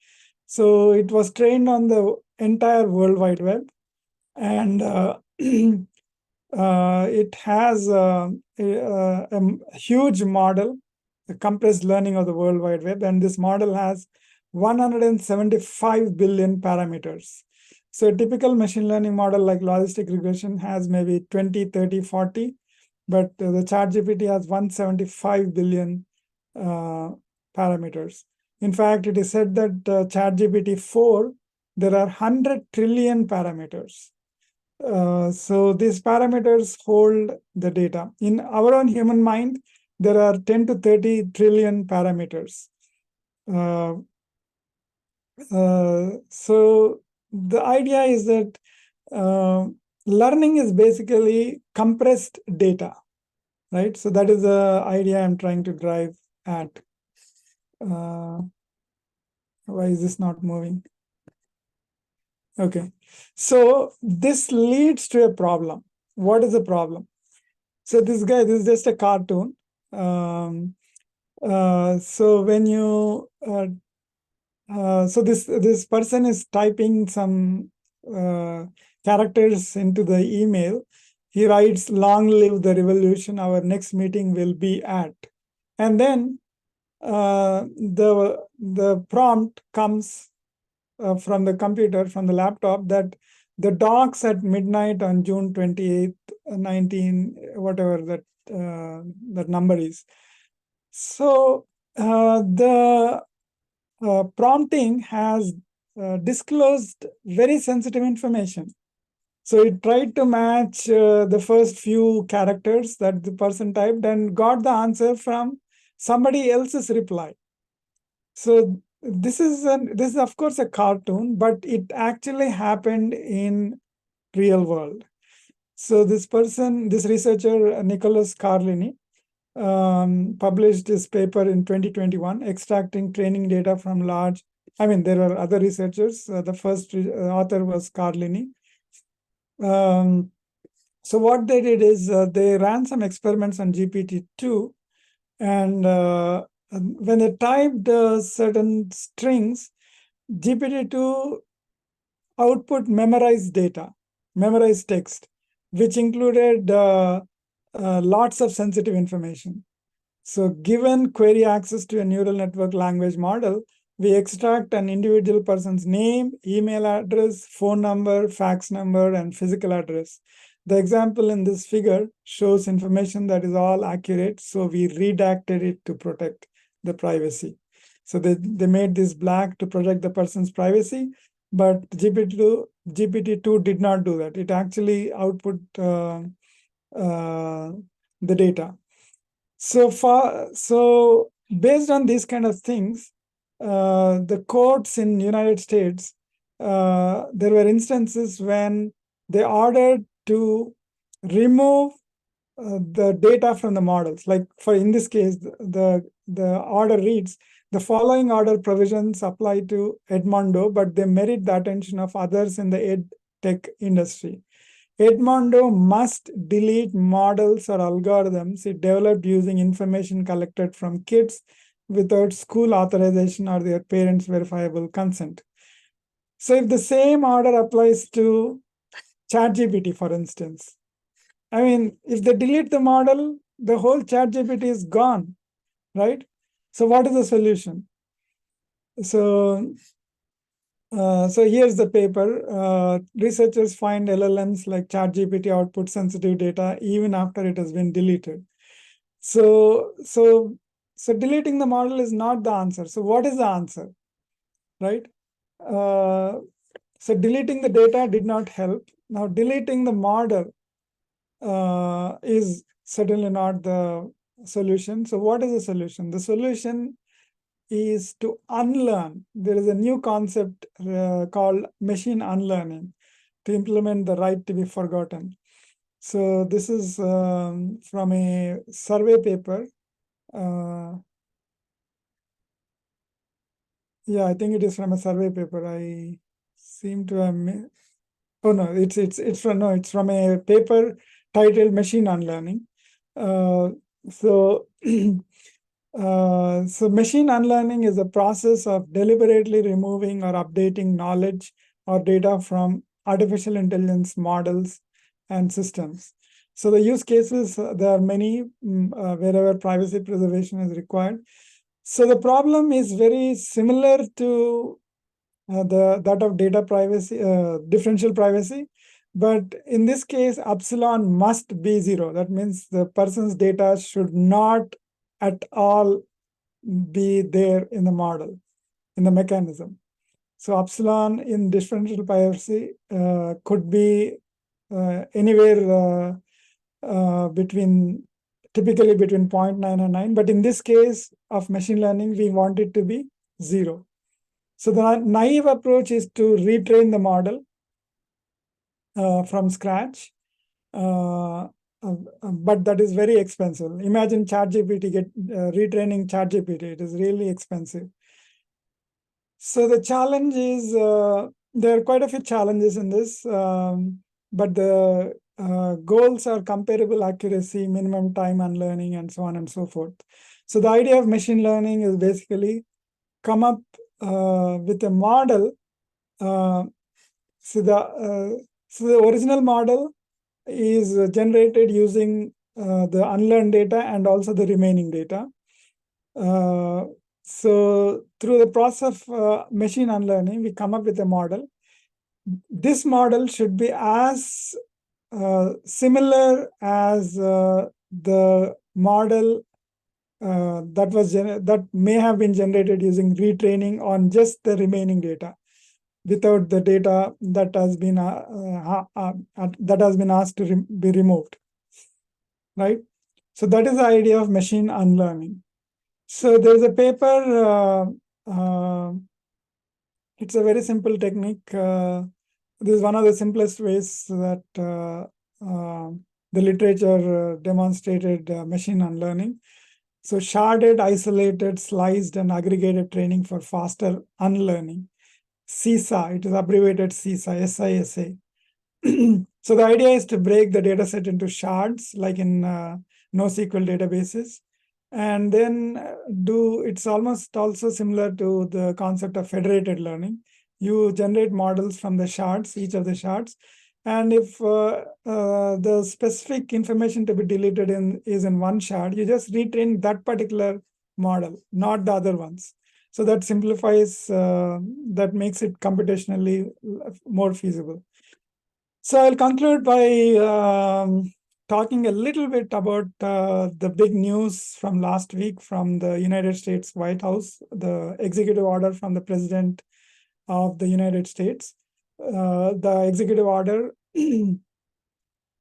So it was trained on the entire World Wide Web, and it has a huge model, the compressed learning of the World Wide Web, and this model has 175 billion parameters. So a typical machine learning model like logistic regression has maybe 20, 30, 40, but the ChatGPT has 175 billion parameters. In fact, it is said that ChatGPT 4, there are 100 trillion parameters. So these parameters hold the data. In our own human mind, there are 10 to 30 trillion parameters. So the idea is that learning is basically compressed data, right? So that is the idea I'm trying to drive at. Why is this not moving? Okay, so this leads to a problem. What is the problem? So this is just a cartoon. So when you so this person is typing some characters into the email. he writes, "Long live the revolution, our next meeting will be at." And then the prompt comes from the computer, from the laptop, that the docs at midnight on June 28th, 19, whatever that number is. So the prompting has disclosed very sensitive information. So it tried to match the first few characters that the person typed and got the answer from somebody else's reply. So this is of course a cartoon, but it actually happened in real world. So this researcher, Nicholas Carlini, published this paper in 2021, extracting training data from large. I mean, there are other researchers. The first author was Carlini. So what they did is they ran some experiments on GPT-2, and when they typed certain strings, GPT-2 output memorized data, memorized text, which included lots of sensitive information. So given query access to a neural network language model, we extract an individual person's name, email address, phone number, fax number, and physical address. The example in this figure shows information that is all accurate, so we redacted it to protect the privacy. So they made this black to protect the person's privacy, but GPT-2 did not do that. It actually output the data. So based on these kind of things, the courts in United States, there were instances when they ordered to remove the data from the models. Like in this case, the order reads, "The following order provisions apply to Edmondo, but they merit the attention of others in the ed tech industry. Edmondo must delete models or algorithms it developed using information collected from kids without school authorization or their parents' verifiable consent." So if the same order applies to ChatGPT, for instance, I mean, if they delete the model, the whole ChatGPT is gone, right? So what is the solution? So here's the paper. Researchers find LLMs like ChatGPT output sensitive data even after it has been deleted. So deleting the model is not the answer. So what is the answer, right? So deleting the data did not help. Now deleting the model is certainly not the solution. So what is the solution? The solution is to unlearn. There is a new concept called machine unlearning to implement the right to be forgotten. So this is from a survey paper. Yeah, I think it is from a survey paper. I seem to have oh no, it's from a paper titled "Machine Unlearning." So machine unlearning is a process of deliberately removing or updating knowledge or data from artificial intelligence models and systems. So the use cases, there are many wherever privacy preservation is required. So the problem is very similar to that of data privacy, differential privacy. But in this case, epsilon must be 0. That means the person's data should not at all be there in the model, in the mechanism. So epsilon in differential privacy could be anywhere typically between 0.9 and 9. But in this case of machine learning, we want it to be 0. So the naive approach is to retrain the model from scratch, but that is very expensive. Imagine ChatGPT retraining ChatGPT. It is really expensive. So the challenge is, there are quite a few challenges in this, but the goals are comparable accuracy, minimum time unlearning, and so on and so forth. So the idea of machine learning is basically come up with a model. So the original model is generated using the unlearned data and also the remaining data. So through the process of machine unlearning, we come up with a model. This model should be as similar as the model that may have been generated using retraining on just the remaining data, without the data that has been asked to be removed, right? So that is the idea of machine unlearning. So there's a paper. It's a very simple technique. This is one of the simplest ways that the literature demonstrated machine unlearning. So sharded, isolated, sliced, and aggregated training for faster unlearning. CISA, it is abbreviated CISA, SISA. So the idea is to break the data set into shards, like in NoSQL databases. And then it's almost also similar to the concept of federated learning. You generate models from the shards, each of the shards. And if the specific information to be deleted is in one shard, you just retrain that particular model, not the other ones. So that simplifies, that makes it computationally more feasible. So I'll conclude by talking a little bit about the big news from last week from the United States White House, the executive order from the President of the United States. The executive order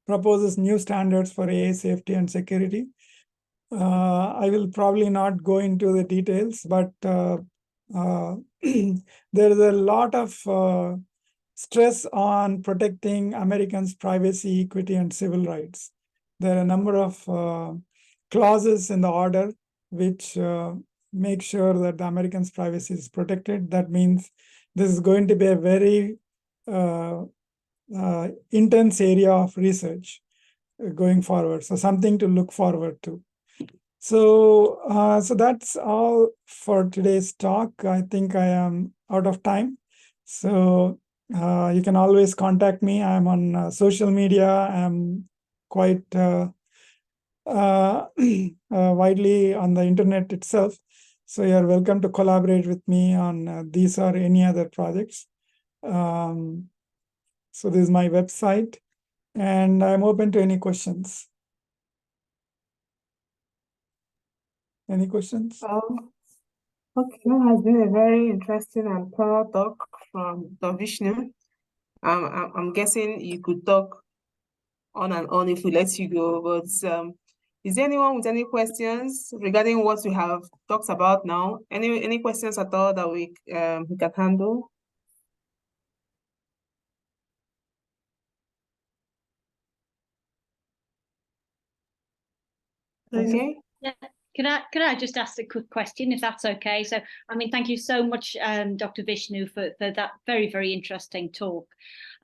proposes new standards for AI safety and security. I will probably not go into the details, but there is a lot of stress on protecting Americans' privacy, equity, and civil rights. There are a number of clauses in the order which make sure that the Americans' privacy is protected. That means this is going to be a very intense area of research going forward. So something to look forward to. So that's all for today's talk. I think I am out of time. So you can always contact me. I'm on social media. I'm quite widely on the internet itself. So you're welcome to collaborate with me on these or any other projects. So this is my website, and I'm open to any questions. Any questions? Okay, that has been a very interesting and thorough talk from Dr. Vishnu. I'm guessing you could talk on and on if we let you go, but is there anyone with any questions regarding what we have talked about now? Any questions at all that we can handle? Okay. Yeah. Can I just ask a quick question, if that's okay? So, I mean, thank you so much, Dr. Vishnu, for that very, very interesting talk.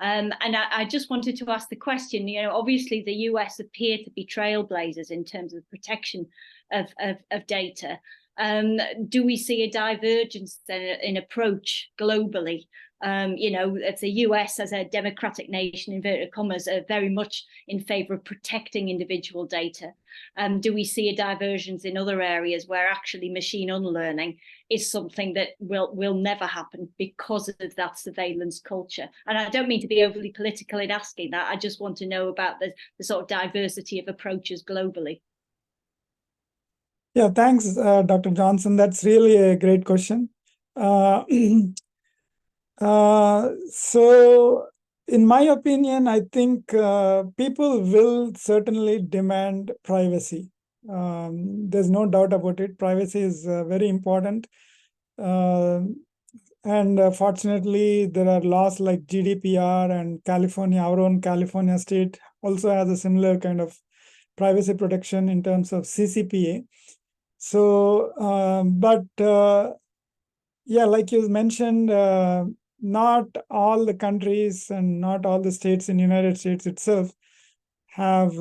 And I just wanted to ask the question, you know, obviously the US appear to be trailblazers in terms of protection of data. Do we see a divergence in approach globally? You know, it's the US as a democratic nation, inverted commas, are very much in favor of protecting individual data. Do we see a divergence in other areas where actually machine unlearning is something that will never happen because of that surveillance culture? And I don't mean to be overly political in asking that. I just want to know about the sort of diversity of approaches globally. Yeah, thanks, Dr. Johnson. That's really a great question. So in my opinion, I think people will certainly demand privacy. There's no doubt about it. Privacy is very important. And fortunately, there are laws like GDPR, and California, our own California state, also has a similar kind of privacy protection in terms of CCPA. So, yeah, like you mentioned, not all the countries and not all the states in the United States itself have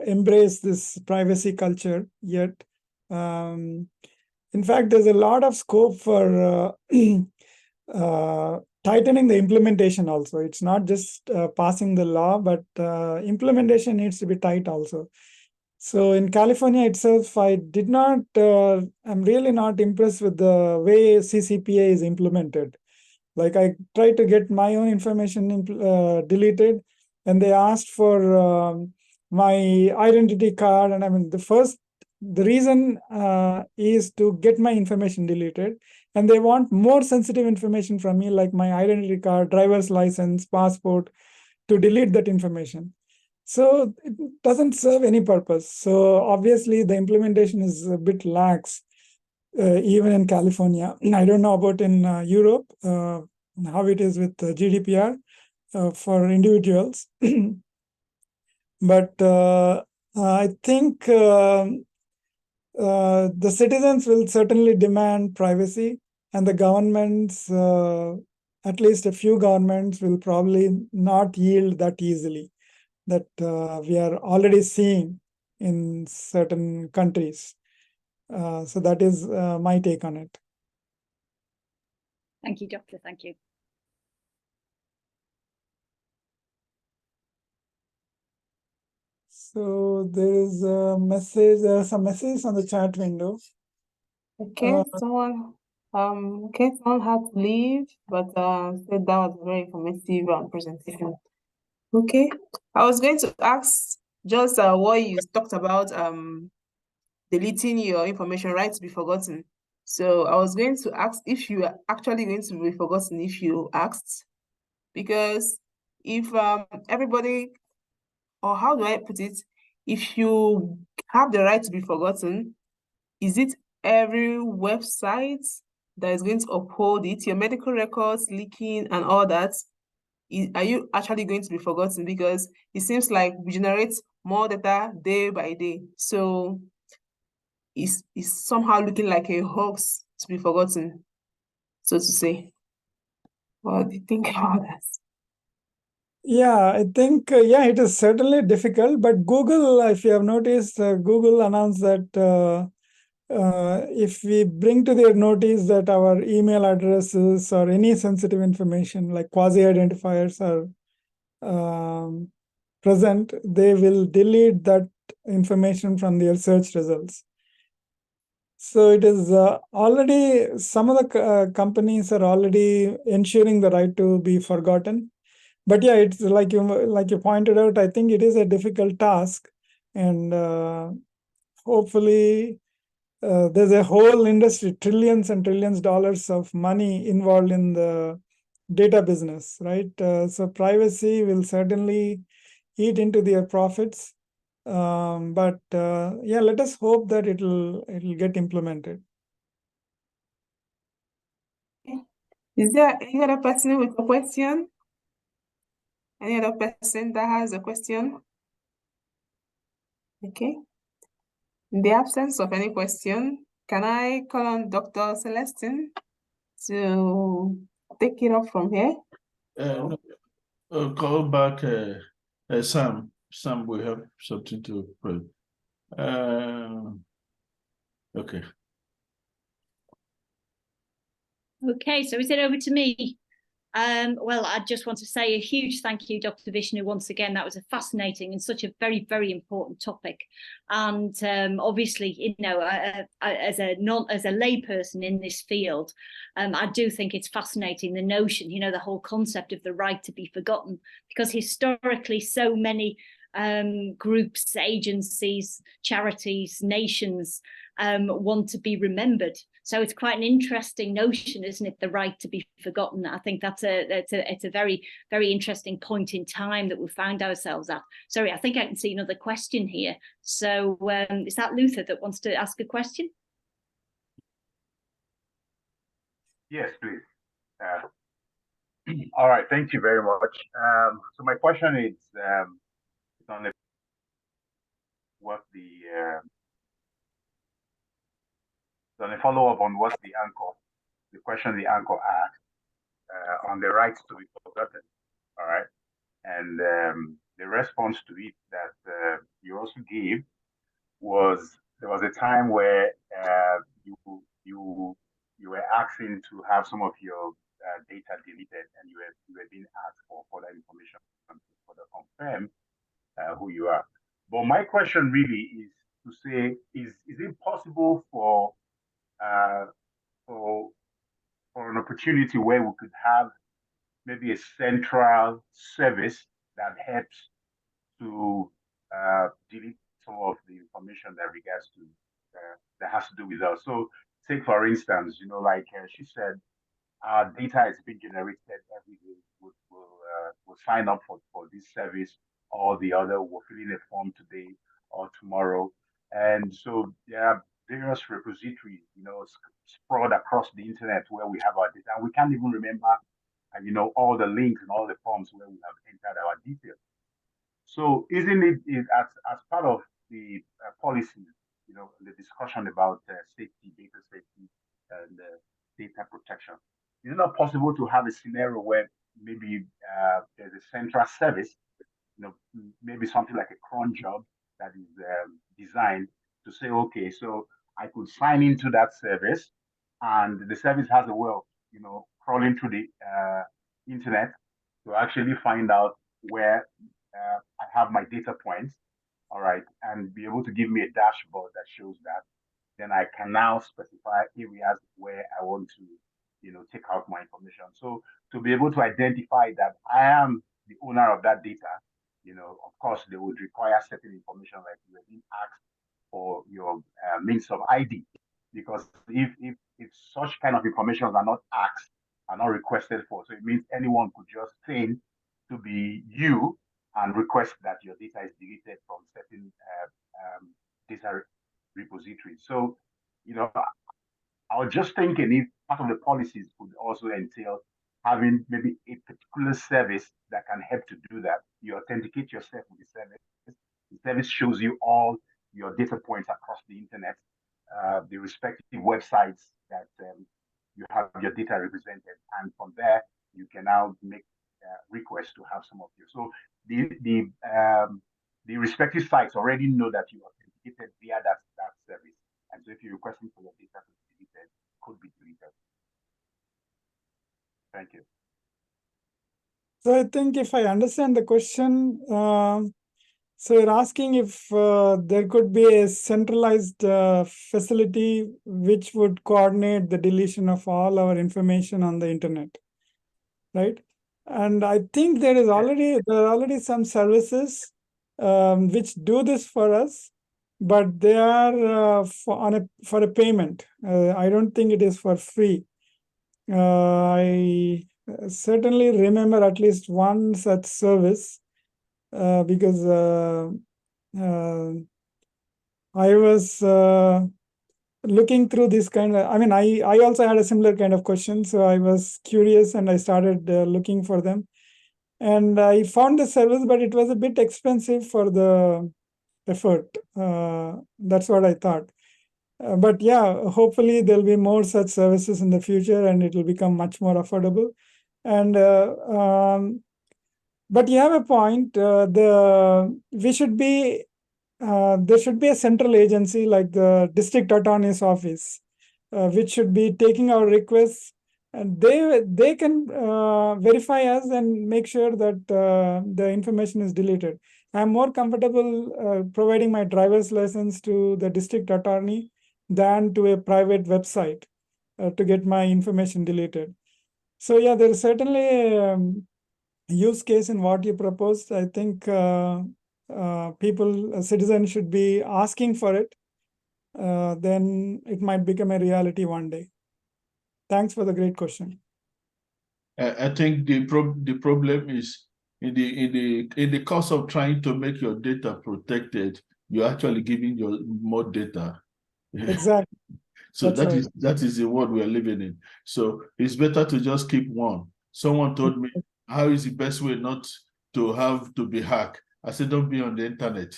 embraced this privacy culture yet. In fact, there's a lot of scope for tightening the implementation also. It's not just passing the law, but implementation needs to be tight also. So in California itself, I'm really not impressed with the way CCPA is implemented. Like I tried to get my own information deleted, and they asked for my identity card. And I mean, the reason is to get my information deleted. And they want more sensitive information from me, like my identity card, driver's license, passport, to delete that information. So it doesn't serve any purpose. So obviously the implementation is a bit lax, even in California. I don't know about in Europe, how it is with GDPR for individuals. But I think the citizens will certainly demand privacy, and the governments, at least a few governments, will probably not yield that easily, that we are already seeing in certain countries. So that is my take on it. Thank you, Doctor. Thank you. So there is a message. There are some messages on the chat window. Okay, someone had to leave, but said that was a very informative presentation. Okay, I was going to ask just what you talked about deleting your information, right to be forgotten. So I was going to ask if you are actually going to be forgotten if you asked, because if everybody, or how do I put it, if you have the right to be forgotten, is it every website that is going to uphold it, your medical records leaking and all that? Are you actually going to be forgotten? Because it seems like we generate more data day by day. So it's somehow looking like a hoax to be forgotten, so to say. What do you think about that? Yeah, I think, it is certainly difficult, but Google, if you have noticed, Google announced that if we bring to their notice that our email addresses or any sensitive information like quasi-identifiers are present, they will delete that information from their search results. So it is already, some of the companies are already ensuring the right to be forgotten. But yeah, it's like you pointed out, I think it is a difficult task, and hopefully there's a whole industry, trillions and trillions dollars of money involved in the data business, right? So privacy will certainly eat into their profits. But let us hope that it'll get implemented. Is there any other person with a question? Any other person that has a question? Okay. In the absence of any question, can I call on Dr. Celestine to take it up from here? Call back Sam. Sam will have something to put. Okay. Okay, so is it over to me? Well, I just want to say a huge thank you, Dr. Vishnu, once again. That was a fascinating and such a very, very important topic. And obviously, you know, as a layperson in this field, I do think it's fascinating, the notion, you know, the whole concept of the right to be forgotten, because historically so many groups, agencies, charities, nations want to be remembered. So it's quite an interesting notion, isn't it? The right to be forgotten. I think it's a very, very interesting point in time that we found ourselves at. Sorry, I think I can see another question here. So is that Luther that wants to ask a question? Yes, please. All right, thank you very much. So my question is on a follow-up on what the question the anchor asked on the right to be forgotten. All right, and the response to it that you also gave was there was a time where you were asking to have some of your data deleted and you were being asked for further information to further confirm who you are. But my question really is to say, is it possible for an opportunity where we could have maybe a central service that helps to delete some of the information that regards to that has to do with us? So take for instance, like she said, our data is being generated every day. We'll sign up for this service or the other. We're filling a form today or tomorrow. And so there are various repositories, spread across the internet where we have our data. And we can't even remember, all the links and all the forms where we have entered our details. So isn't it as part of the policies, the discussion about safety, data safety, and data protection, is it not possible to have a scenario where maybe there's a central service, maybe something like a cron job that is designed to say, okay, so I could sign into that service, and the service has a way of, crawling through the internet to actually find out where I have my data points, all right, and be able to give me a dashboard that shows that. Then I can now specify areas where I want to, take out my information. So to be able to identify that I am the owner of that data, of course, they would require certain information, like you are being asked for your means of ID, because if such kind of information are not asked, are not requested for, so it means anyone could just claim to be you and request that your data is deleted from certain data repositories. So, I was just thinking if part of the policies would also entail having maybe a particular service that can help to do that. You authenticate yourself with the service. The service shows you all your data points across the internet, the respective websites that you have your data represented, and from there you can now make requests to have some of you. So the respective sites already know that you authenticated via that service, and so if you're requesting for your data to be deleted, it could be deleted. Thank you. So I think if I understand the question, so you're asking if there could be a centralized facility which would coordinate the deletion of all our information on the internet, right? And I think there are already some services which do this for us, but they are for a payment. I don't think it is for free. I certainly remember at least one such service because I was looking through this kind of, I also had a similar kind of question. So I was curious and I started looking for them. And I found the service, but it was a bit expensive for the effort. That's what I thought. But yeah, hopefully there'll be more such services in the future and it will become much more affordable. And but you have a point. There should be a central agency like the district attorney's office, which should be taking our requests, and they can verify us and make sure that the information is deleted. I'm more comfortable providing my driver's license to the district attorney than to a private website to get my information deleted. So yeah, there is certainly a use case in what you proposed. I think citizens should be asking for it. Then it might become a reality one day. Thanks for the great question. I think the problem is in the course of trying to make your data protected, you're actually giving your more data. Exactly. So that is the world we are living in. So it's better to just keep one. Someone told me, how is the best way not to be hacked? I said, don't be on the internet.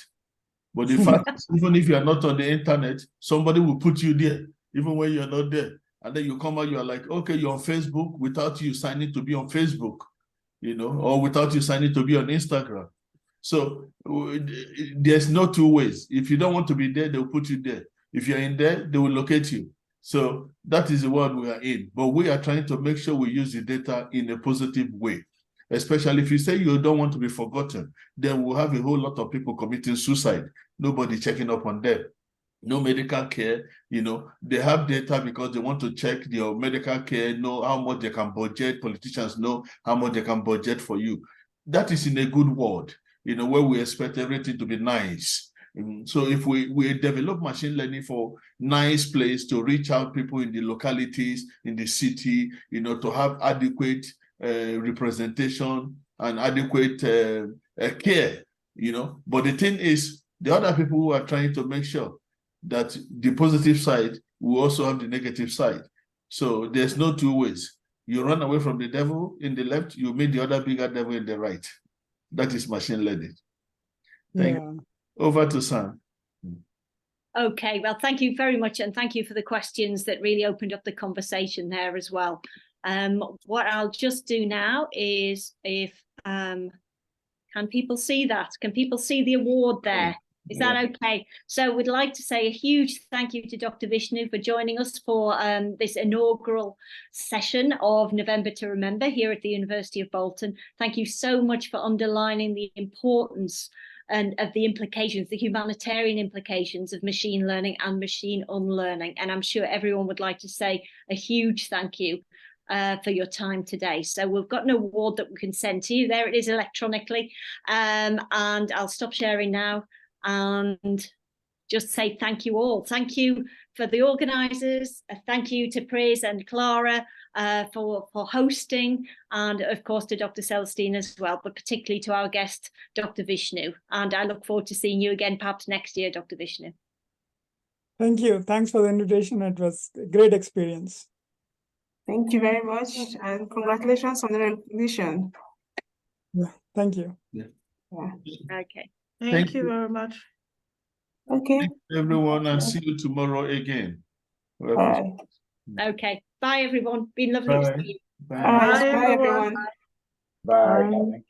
But the fact is, even if you're not on the internet, somebody will put you there, even when you're not there. And then you come out, you're like, okay, you're on Facebook without you signing to be on Facebook, or without you signing to be on Instagram. So there's no two ways. If you don't want to be there, they'll put you there. If you're in there, they will locate you. So that is the world we are in. But we are trying to make sure we use the data in a positive way. Especially if you say you don't want to be forgotten, then we'll have a whole lot of people committing suicide. Nobody checking up on them. No medical care, they have data because they want to check their medical care, know how much they can budget. Politicians know how much they can budget for you. That is in a good world, where we expect everything to be nice. So if we develop machine learning for nice place to reach out people in the localities, in the city, to have adequate representation and adequate care, But the thing is, the other people who are trying to make sure that the positive side will also have the negative side. So there's no two ways. You run away from the devil in the left, you meet the other bigger devil in the right. That is machine learning. Thank you. Over to Sam. Okay, well, thank you very much. And thank you for the questions that really opened up the conversation there as well. What I'll just do now is can people see that? Can people see the award there? Is that okay? So we'd like to say a huge thank you to Dr. Vishnu for joining us for this inaugural session of November to Remember here at the University of Bolton. Thank you so much for underlining the importance and of the implications, the humanitarian implications of machine learning and machine unlearning. And I'm sure everyone would like to say a huge thank you for your time today. So we've got an award that we can send to you. There it is electronically. And I'll stop sharing now and just say thank you all. Thank you for the organisers. Thank you to Praise and Clara for hosting, and of course to Dr. Celestine as well, but particularly to our guest, Dr. Vishnu. And I look forward to seeing you again perhaps next year, Dr. Vishnu. Thank you. Thanks for the invitation. It was a great experience. Thank you very much, and congratulations on the recognition. Yeah, thank you. Yeah. Okay. Thank you very much. Okay. Thank you, everyone, and see you tomorrow again. All right. Okay. Bye, everyone. Been lovely to see you. Bye. All right. Bye, Bye, everyone. everyone. Bye. Bye. Thank you.